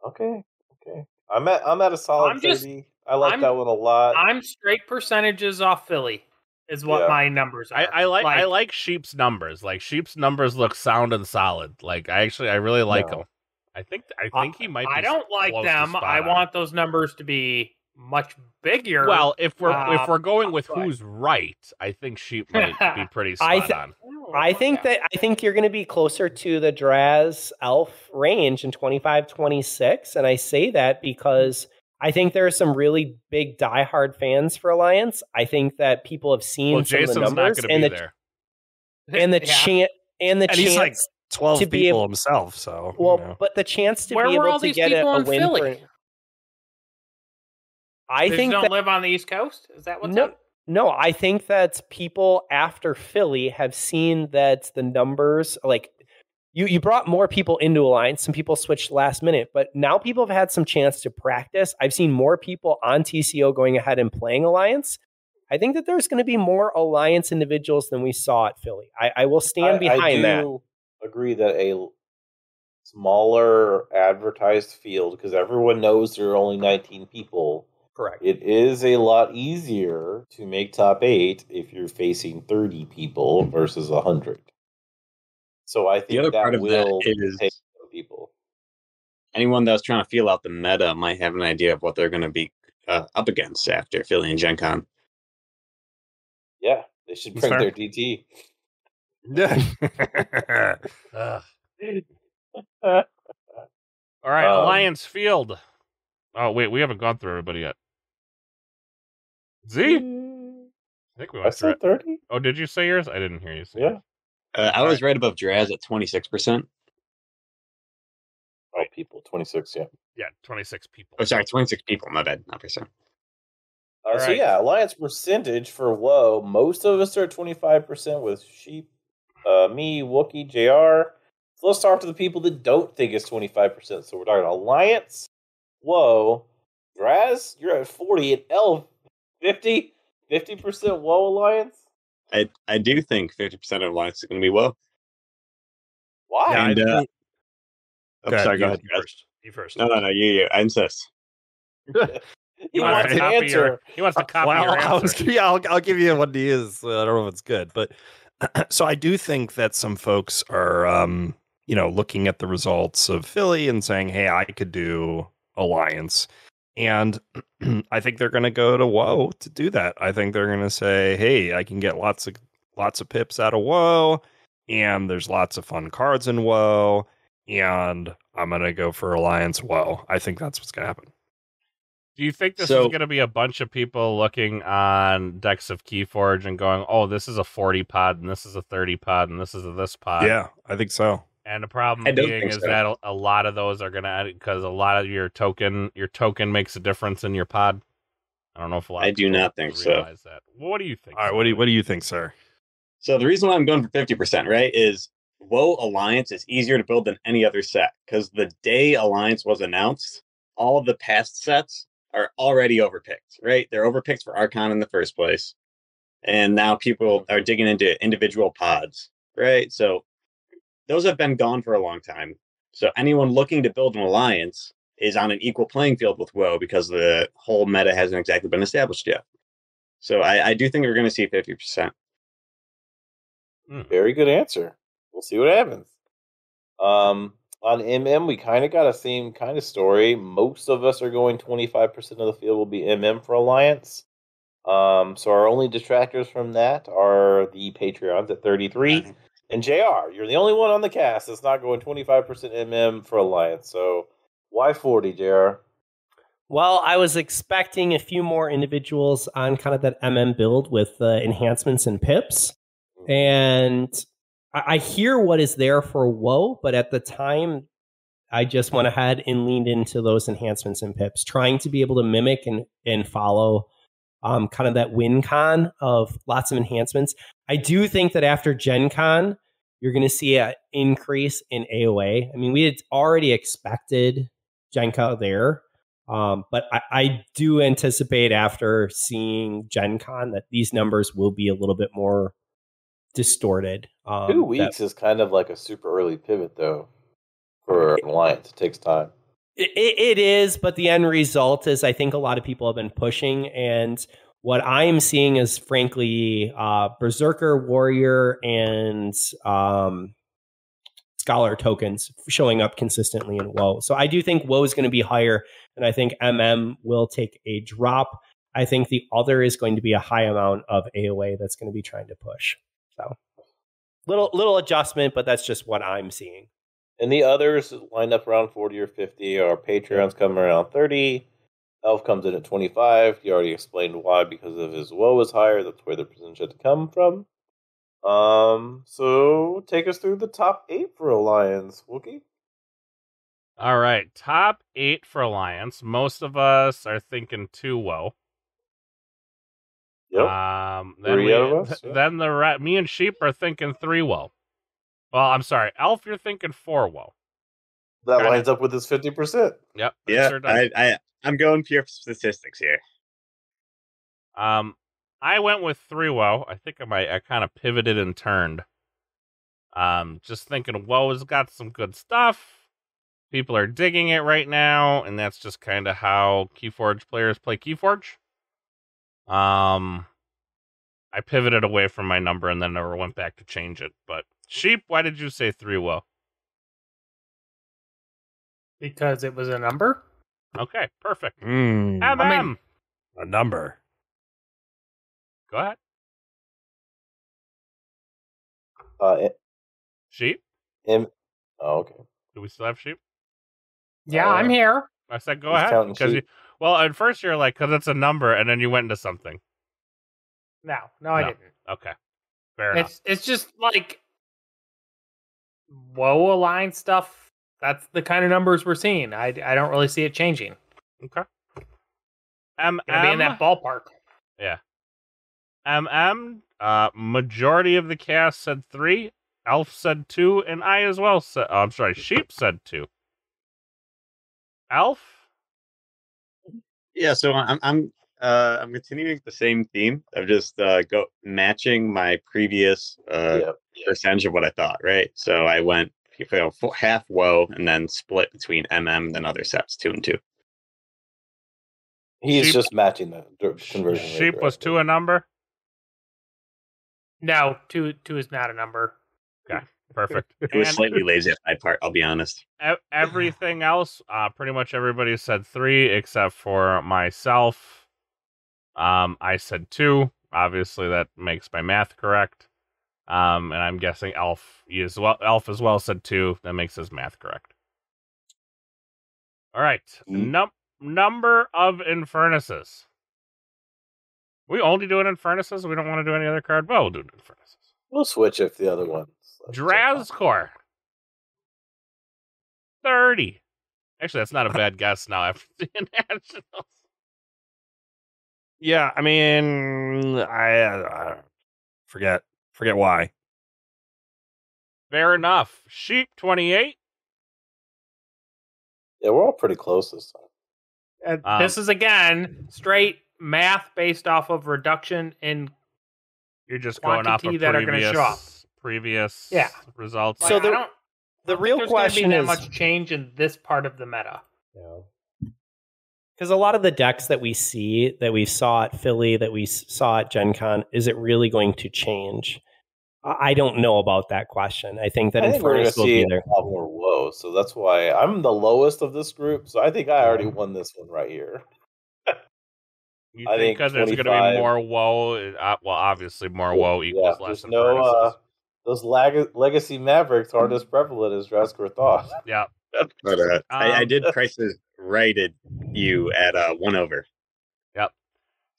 Okay. I'm at a solid 30. I like that one a lot. I'm straight percentages off Philly. Is what my numbers are. I like Sheep's numbers. Like Sheep's numbers look sound and solid. Like I really like them. I think he might. I don't like them. I want those numbers to be much bigger. Well, if we're going with who's right, I think Sheep might be pretty spot on. I think you're going to be closer to the Draz Elf range in 25-26, and I say that because I think there are some really big diehard fans for Alliance. I think that people have seen some of the numbers not be there. and the chance He's like 12 to be people able, himself. So but the chance to where be were able all to these get people a in win Philly? for, I think don't live on the East Coast. Is that what's up? No, I think that people after Philly have seen that the numbers, like you brought more people into Alliance. Some people switched last minute, but now people have had some chance to practice. I've seen more people on TCO going ahead and playing Alliance. I think that there's going to be more Alliance individuals than we saw at Philly. I will stand behind that. I do agree that a smaller advertised field, because everyone knows there are only 19 people. Correct. It is a lot easier to make top 8 if you're facing 30 people versus 100. So I think the other that part of will that is take people. Anyone that's trying to feel out the meta might have an idea of what they're going to be up against after Philly and Gen Con. Yeah, they should bring their DT. All right, Alliance Field. Oh, wait, we haven't gone through everybody yet. Z? I think we went through it. 30? Oh, did you say yours? I didn't hear you say yours. I was right above Draz at 26%. Oh, people, 26, yeah. Yeah, 26 people. Oh, sorry, 26 people. My bad, not percent. All So right. yeah, alliance percentage for WoW. Most of us are 25% with Sheep, me, Wookie, JR. So let's talk to the people that don't think it's 25%. So we're talking alliance, WoW, Draz, you're at 40, and Elf 50% WoW alliance. I do think 50% of Alliance is going to be WoW. Why? Yeah, And, I think- I'm sorry, go ahead. You Draz. first. You first. No, you. I insist. He wants wants to an copy answer. your. He wants to copy your answer. I'll give you one to use. I don't know if it's good, but so I do think that some folks are, looking at the results of Philly and saying, "Hey, I could do Alliance," and I think they're going to go to WoW to do that. I think they're going to say, "Hey, I can get lots of pips out of WoW, and there's lots of fun cards in WoW, and I'm going to go for Alliance WoW." I think that's what's going to happen. Do you think this So- is going to be a bunch of people looking on decks of Keyforge and going, "Oh, this is a 40 pod, and this is a 30 pod, and this is a this pod"? Yeah, I think so. And the problem I don't being think is so. that a lot of those are going to, because a lot of your token makes a difference in your pod. I don't know if a lot. I of do people not think so. realize that. Well, what do you think? All right, Sally? what do you think, sir? So the reason why I'm going for 50%, right, is WoW Alliance is easier to build than any other set. Because the day Alliance was announced, all of the past sets are already overpicked, right? They're overpicked for Archon in the first place. And now people are digging into individual pods, right? So those have been gone for a long time. So anyone looking to build an alliance is on an equal playing field with WoW because the whole meta hasn't exactly been established yet. So I do think we're going to see 50%. Very good answer. We'll see what happens. On MM, we kind of got a same kind of story. Most of us are going 25% of the field will be MM for Alliance. So our only detractors from that are the Patreons at 33. And JR, you're the only one on the cast that's not going 25% MM for Alliance. So why 40, JR? Well, I was expecting a few more individuals on kind of that MM build with enhancements and pips. And I hear what is there for WoW, but at the time, I just went ahead and leaned into those enhancements and pips, trying to be able to mimic and follow kind of that win con of lots of enhancements. I do think that after Gen Con, you're going to see an increase in AOA. I mean, we had already expected Gen Con there, but I do anticipate after seeing Gen Con that these numbers will be a little bit more distorted. 2 weeks is kind of like a super early pivot, though, for an Alliance. It takes time. It is, but the end result is I think a lot of people have been pushing, and what I am seeing is frankly Berserker, Warrior, and Scholar tokens showing up consistently in WoW. So I do think WoW is going to be higher, and I think MM will take a drop. I think the other is going to be a high amount of AOA that's going to be trying to push. So little adjustment, but that's just what I'm seeing. And the others line up around 40 or 50. Our Patreons come around 30. Elf comes in at 25. You already explained why, because of his woe is higher. That's where the percentage had to come from. So take us through the top 8 for Alliance, Wookie. All right, top 8 for Alliance. Most of us are thinking 2 WoW. Yep. Then 3 out of us. Then me and Sheep are thinking 3 WoW. Well, I'm sorry, Elf, you're thinking 4 WoW. That Got lines up with his 50%. Yep. it Yeah, sure does. I'm going pure statistics here. I went with 3 WoW. I think I kind of pivoted and turned. Just thinking WoW's got some good stuff. People are digging it right now, and that's just kind of how Keyforge players play Keyforge. I pivoted away from my number and then never went back to change it. But Sheep, why did you say 3 WoW? Because it was a number. Okay, perfect. Mm, MM. a number. Go ahead. Sheep? Oh, okay. Do we still have Sheep? Yeah, I'm here. I said go He's ahead. counting Because sheep. well, at first you're like, because it's a number, and then you went into something. No, I No. didn't. Okay. Fair enough. It's just like Woe Alliance stuff, that's the kind of numbers we're seeing. I don't really see it changing. Okay. Gonna be in that ballpark. Yeah. Majority of the cast said 3. Elf said 2, and I as well said. Oh, I'm sorry. Sheep said 2. Elf. Yeah, so I'm continuing the same theme of just matching my previous percentage of what I thought, right? So I went half woe and then split between MM and other sets 2 and 2. He's Sheep- just matching the conversion rate. Sheep was 2 a number. No, 2 is not a number. Okay, perfect. It was And slightly lazy at my part, I'll be honest. everything else, pretty much everybody said 3 except for myself. I said 2. Obviously, that makes my math correct. And I'm guessing Elf as well said 2. That makes his math correct. All right. Number of Infernuses. We only do it in Furnaces. We don't want to do any other card. Well, we'll do it in Furnaces. We'll switch if the other one's. Drazkor. 30. Actually, that's not a bad guess now after the Nationals. Yeah, I mean, I forget why. Fair enough. Sheep 28. Yeah, we're all pretty close this time. This is again straight math based off of reduction in You're just going off of quantity that are gonna show up. previous Yeah. results. So I don't the think real there's gonna question be that is much change in this part of the meta. because a lot of the decks that we see, that we saw at Philly, that we saw at Gen Con, is it really going to change? I don't know about that question. I think that I think we're going to Infernus will see be there. a lot more woe, so that's why I'm the lowest of this group. So I think I already won this one right here. You I think think because there's going to 25. be more woe? Well, obviously, more woe equals less there's no Infernuses. those legacy Mavericks aren't as prevalent as Drazkor thought. Yeah. But I Um, did prices righted you at 1 over. Yep.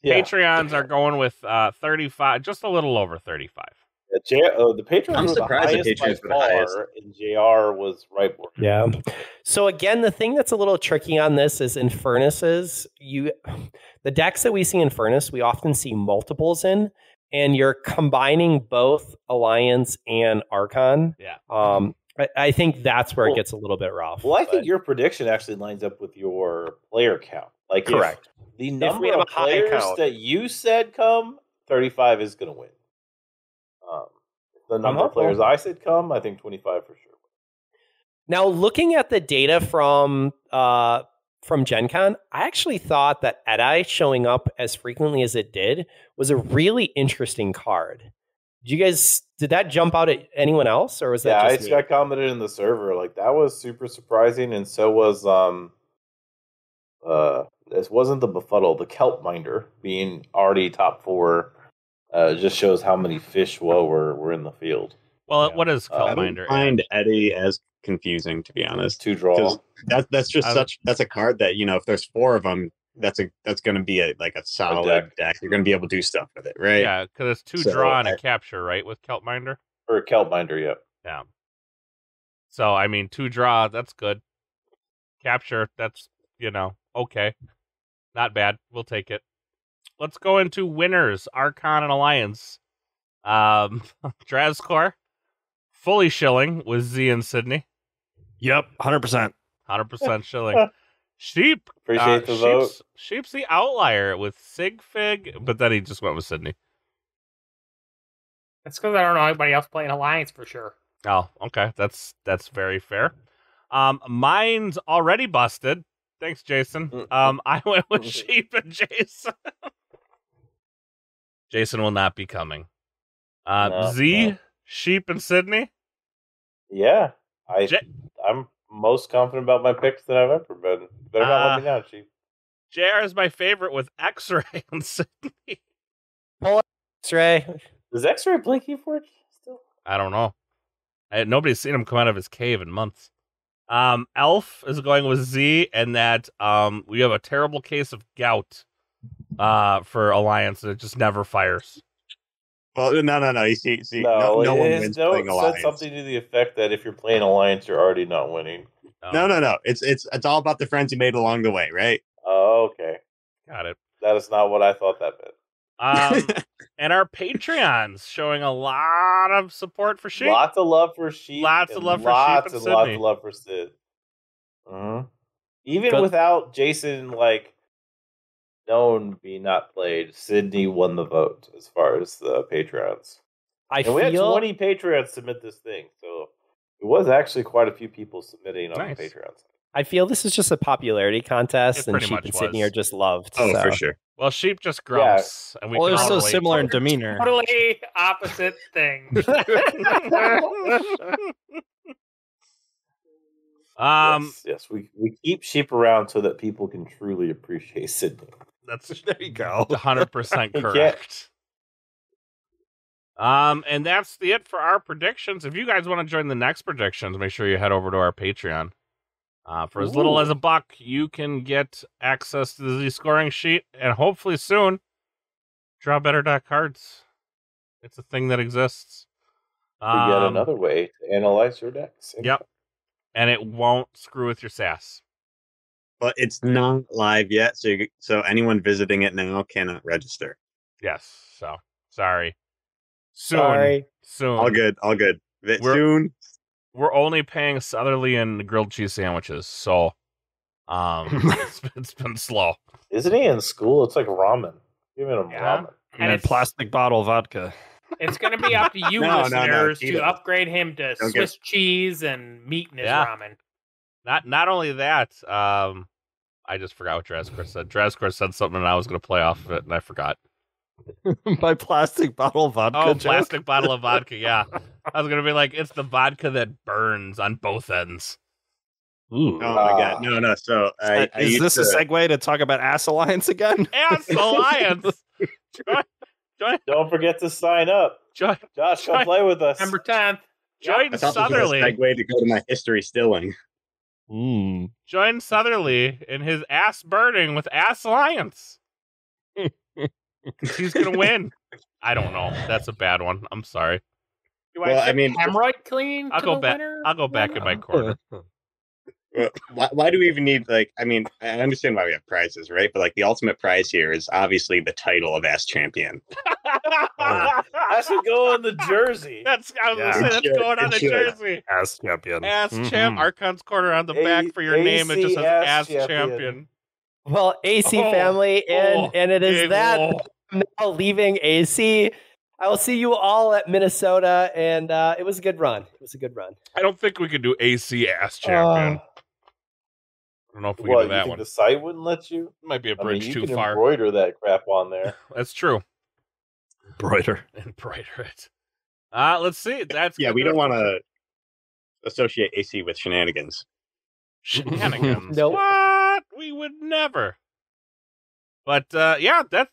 Yeah. Patreons are going with 35, just a little over 35. The Patrons I'm were the surprised the highest by Patrons were the highest. far, and JR was right behind. Yeah. So again, the thing that's a little tricky on this is Infernuses. The decks that we see in Furnace, we often see multiples in, and you're combining both Alliance and Archon. Yeah. I think that's where it Well- gets a little bit rough. Well, I but- think your prediction actually lines up with your player count. Like, Correct. If the we number have of a high players count. that you said come, 35 is going to win. The number of players I said come, I think 25 for sure. Now, looking at the data from Gen Con, I actually thought that Edeye showing up as frequently as it did was a really interesting card. Did that jump out at anyone else, or was that Yeah, just it's me? got commented in the server. Like, that was super surprising, and so was this wasn't the Befuddle, the Kelp Minder being already top 4. Just shows how many fish were in the field. Well, Yeah. what is I don't Kelpminder? find Eddie as confusing, to be honest. 2 draw. That's just that's a card that, if there's 4 of them, that's going to be a solid deck. You're going to be able to do stuff with it, right? Yeah, because it's 2 So, draw and a capture, right, with Kelpminder? Or Kelp Minder, yeah. Yeah. So, I mean, 2 draw, that's good. Capture, that's, okay. Not bad. We'll take it. Let's go into winners, Archon and Alliance. Drazkor, fully shilling with Z and Sydney. Yep, 100%. 100% shilling. Sheep. Appreciate the vote. Sheep's the outlier with Sigfig, but then he just went with Sydney. That's because I don't know anybody else playing Alliance for sure. Oh, okay. That's very fair. Mine's already busted. Thanks, Jason. I went with Sheep and Jason. Jason will not be coming. No, Z, no. Sheep, and Sydney. Yeah. I'm most confident about my picks that I've ever been. Better not let me down, Chief. JR is my favorite with X-Ray and Sydney. X-Ray. Does X-Ray play keyforge still? I don't know. Nobody's seen him come out of his cave in months. Elf is going with Z, and that we have a terrible case of gout for Alliance. It just never fires. Well, no. You see, No, no one his wins note playing said Alliance. something to the effect that if you're playing Alliance, you're already not winning. No. It's all about the friends you made along the way, right? Oh, okay. Got it. That is not what I thought that meant. And our Patreons showing a lot of support for Sheep. Lots of love for Sheep. Lots of and love for lots Sheep and and lots Sydney. of love for Sid. Even Good. without Jason, known being not played, Sydney won the vote as far as the Patreons. And we had 20 Patreons submit this thing, so it was actually quite a few people submitting on the Patreons. I feel this is just a popularity contest, and pretty Sheep much and Sydney was. are just loved. Oh, so. for sure. Well, Sheep just grumps. And we Well, can they're all so relate similar to in it. demeanor. Totally opposite thing. Yes, we keep Sheep around so that people can truly appreciate Sydney. That's There you go. 100% Yeah. correct. And that's it for our predictions. If you guys want to join the next predictions, make sure you head over to our Patreon. For as little as $1, you can get access to the scoring sheet, and hopefully soon, draw better cards. It's a thing that exists. Yet another way to analyze your decks. Yep. And it won't screw with your SAS. But it's not live yet, so anyone visiting it now cannot register. Yes. So, sorry. Soon. Sorry. Soon. All good. Soon. We're only paying Southerly and grilled cheese sandwiches, so it's been slow. Isn't he in school? It's like ramen. Giving him ramen. And a plastic bottle vodka. It's going to be up to you, No, listeners, to Tito. upgrade him to Swiss cheese and meat in his ramen. Not only that, I just forgot what Drazkor said. Drazkor said something, and I was going to play off of it, and I forgot. My plastic bottle vodka. Oh, joke? plastic bottle of vodka, yeah. I was going to be like, it's the vodka that burns on both ends. Ooh. Oh my god, no. So I Is used this to, a segue to talk about Ass Alliance again? Ass Alliance! Join, Don't forget to sign up. Josh, come play with us. September 10th. Join I thought Southerly. this was a segue to go to my history stilling. Join Southerly in his ass burning with Ass Alliance. He's going to win. I don't know. That's a bad one. I'm sorry. Do I have hemorrhoid clean? I'll go back in my corner. Why do we even need, I understand why we have prizes, right? But the ultimate prize here is obviously the title of Ass Champion. That should go on the jersey. That's going on the jersey. Ass Champion. Ass Champ. Archon's corner on the back for your name. It just says Ass Champion. Well, AC family, and it is that I'm now leaving AC. I will see you all at Minnesota, and it was a good run. I don't think we could do AC Ass Champion. I don't know if we can do that one. The site wouldn't let you? It might be a bridge too you can far. Embroider that crap on there. That's true. Embroider it. Let's see. We don't want to associate AC with shenanigans. Shenanigans? Nope. What? We would never. But that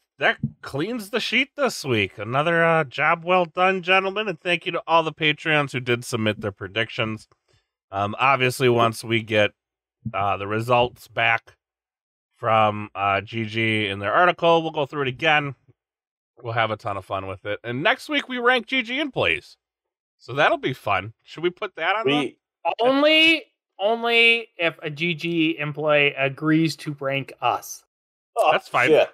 cleans the sheet this week. Another job well done, gentlemen, and thank you to all the Patreons who did submit their predictions. Obviously, once we get the results back from GG in their article, we'll go through it again. We'll have a ton of fun with it. And next week, we rank GG in plays. So that'll be fun. Should we put that on? Only if a GG in play agrees to rank us. That's fine. Shit.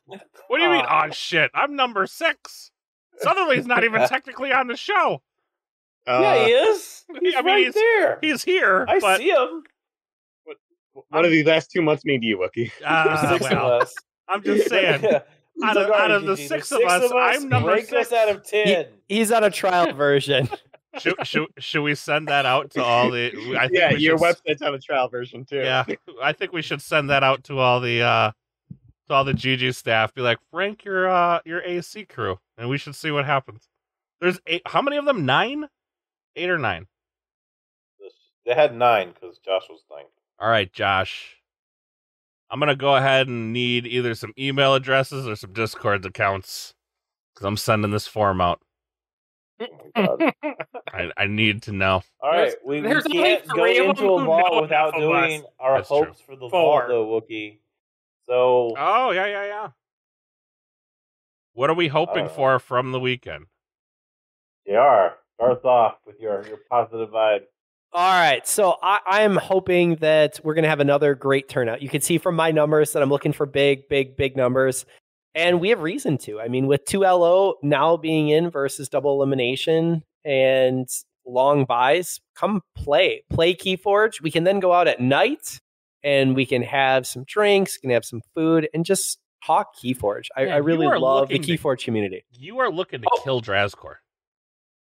What do you mean? Oh, shit. I'm number 6. Southerly's not even technically on the show. Yeah, he is. He's right there. He's here. I but, see him. What do these last 2 months mean to you, Wookie? I'm just saying. Out of the six of us, I'm number 6 out of 10. He's on a trial version. Should we send that out to all the? Your website's on a trial version too. Yeah, I think we should send that out to all the GG staff. Be like, rank your AC crew, and we should see what happens. There's 8. How many of them? 9, 8 or 9? They had 9 because Josh was 9. All right, Josh. I'm gonna go ahead and need either some email addresses or some Discord accounts because I'm sending this form out. I need to know. All right, we can't go into a vault without doing our hopes for the vault, though, Wookie. So, yeah. What are we hoping for from the weekend? JR, start off with your positive vibe. All right, so I'm hoping that we're going to have another great turnout. You can see from my numbers that I'm looking for big numbers, and we have reason to. I mean, with 2LO now being in versus double elimination and long buys, come play Keyforge. We can then go out at night and we can have some drinks, can have some food, and just talk Keyforge. I really love the Keyforge community. You are looking to kill Drazcor.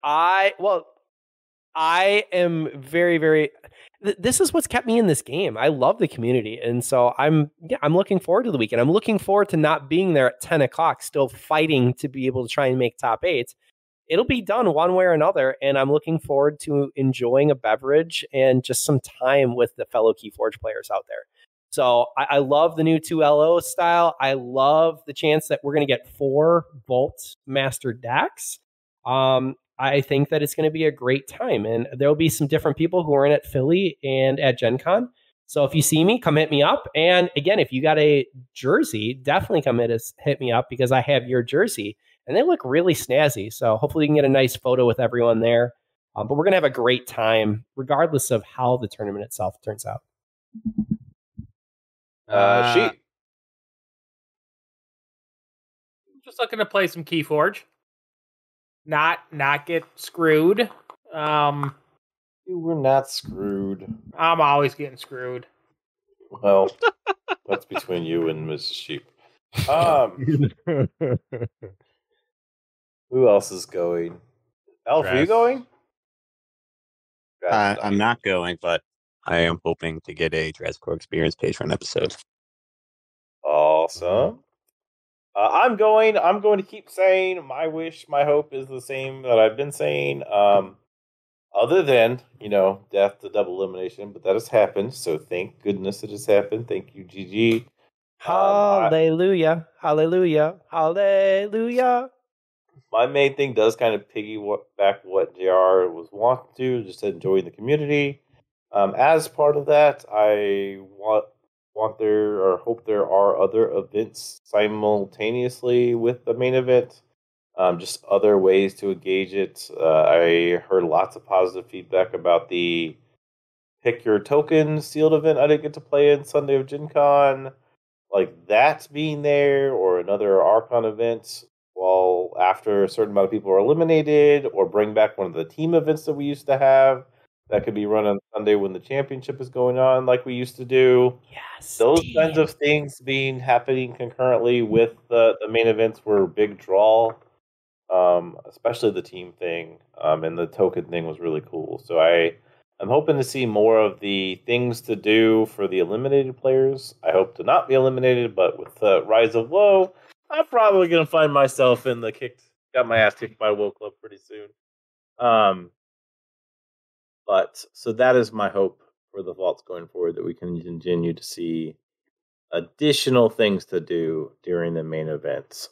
I am very, very. This is what's kept me in this game. I love the community, and so I'm looking forward to the weekend. I'm looking forward to not being there at 10 o'clock, still fighting to be able to try and make top 8. It'll be done one way or another, and I'm looking forward to enjoying a beverage and just some time with the fellow Keyforge players out there. So I love the new 2LO style. I love the chance that we're going to get 4 Vault Master decks. I think that it's going to be a great time, and there'll be some different people who are in at Philly and at Gen Con. So if you see me, come hit me up. And again, if you got a jersey, definitely come hit me up because I have your jersey, and they look really snazzy. So hopefully you can get a nice photo with everyone there. But we're going to have a great time, regardless of how the tournament itself turns out. Sheep. Just looking to play some Keyforge. Not get screwed. You were not screwed. I'm always getting screwed. Well, that's between you and Mrs. Sheep. Who else is going? Elf, are you going? I'm not going, but I am hoping to get a Drazcor Experience Patreon episode. Awesome. I'm going to keep saying my wish, my hope is the same that I've been saying. Other than, death to double elimination, but that has happened. So thank goodness it has happened. Thank you, GG. Hallelujah. Hallelujah. Hallelujah. My main thing does kind of piggyback what JR was wanting to, just enjoying the community. As part of that, I hope there are other events simultaneously with the main event. Just other ways to engage it. I heard lots of positive feedback about the Pick Your Token sealed event I didn't get to play in Sunday of Gen Con. Like that being there, or another Archon event while after a certain amount of people are eliminated, or bring back one of the team events that we used to have. That could be run on Sunday when the championship is going on, like we used to do. Yes, those kinds of things happening concurrently with the main events were a big draw, especially the team thing, and the token thing was really cool. So I'm hoping to see more of the things to do for the eliminated players. I hope to not be eliminated, but with the rise of Woe, I'm probably going to find myself in got my ass kicked by Woe Club pretty soon. But so that is my hope for the vaults going forward, that we can continue to see additional things to do during the main events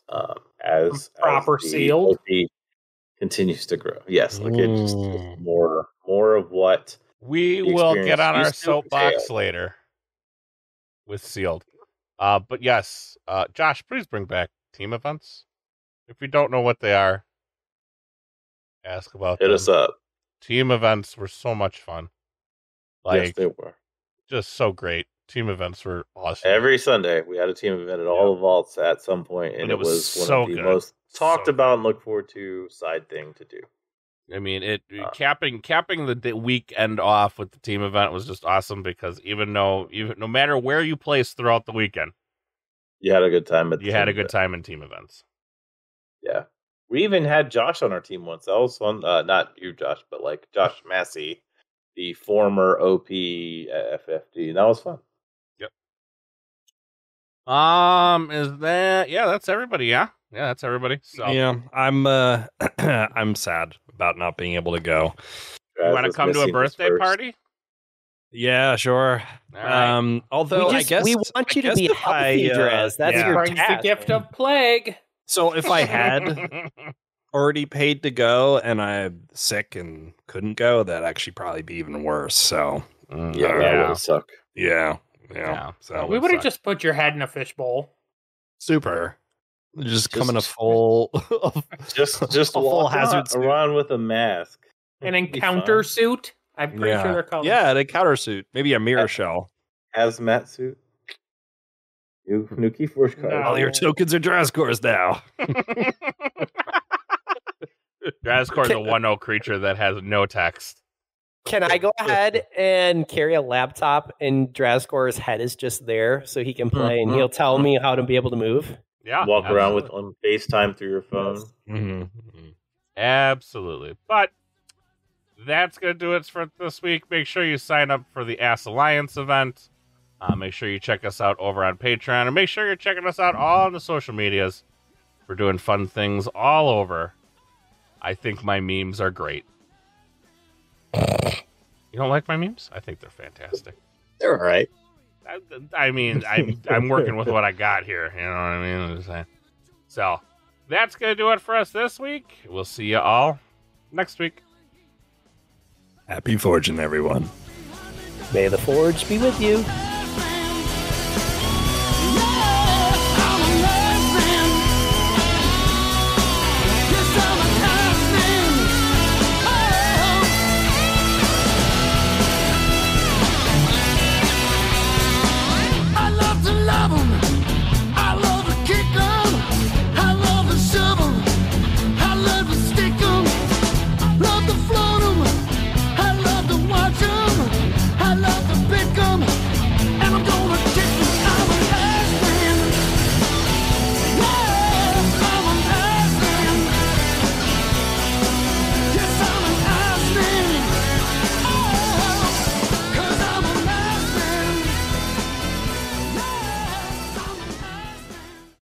as Proper the sealed OP continues to grow. Yes, like it's just more of what we will get on our soapbox later with sealed. But yes, Josh, please bring back team events. If you don't know what they are, ask about them. Hit us up. Team events were so much fun. Yes, they were. Just so great. Team events were awesome. Every Sunday, we had a team event at all the vaults at some point, and it was one of the most talked about and looked forward to side thing to do. I mean, capping the weekend off with the team event was just awesome, because no matter where you placed throughout the weekend, you had a good time. You had a good time in team events. Yeah. We even had Josh on our team once. That was fun. Not you, Josh, but like Josh Massey, the former OP at FFD. That was fun. Yep. That's everybody. Yeah, that's everybody. So yeah, I'm I'm sad about not being able to go. You want to come to a birthday party? Yeah, sure. Right. Although I guess we want you to be healthy, Draz. That's your brings the gift of plague. So if I had already paid to go and I'm sick and couldn't go, that'd actually probably be even worse. So that would suck. Yeah. So we would have just put your head in a fishbowl. Super. Just coming a full, Just a full walk hazard suit. around with a mask. An It'd be encounter fine. suit. I'm pretty sure they're called. Yeah, an encounter suit, maybe a mirror shell. Hazmat suit. New keyforge card. No. All your tokens are Drascores now. Drascore is a 1/0 creature that has no text. Can I go ahead and carry a laptop and Drascore's head is just there so he can play and he'll tell me how to be able to move? Yeah, Walk around with absolutely. on FaceTime through your phone. Absolutely. But that's going to do it for this week. Make sure you sign up for the Ass Alliance event. Make sure you check us out over on Patreon. And make sure you're checking us out all on the social medias. We're doing fun things all over. I think my memes are great. You don't like my memes? I think they're fantastic. They're all right. I mean, I'm working with what I got here. You know what I mean? I'm just saying. So that's going to do it for us this week. We'll see you all next week. Happy forging, everyone. May the forge be with you.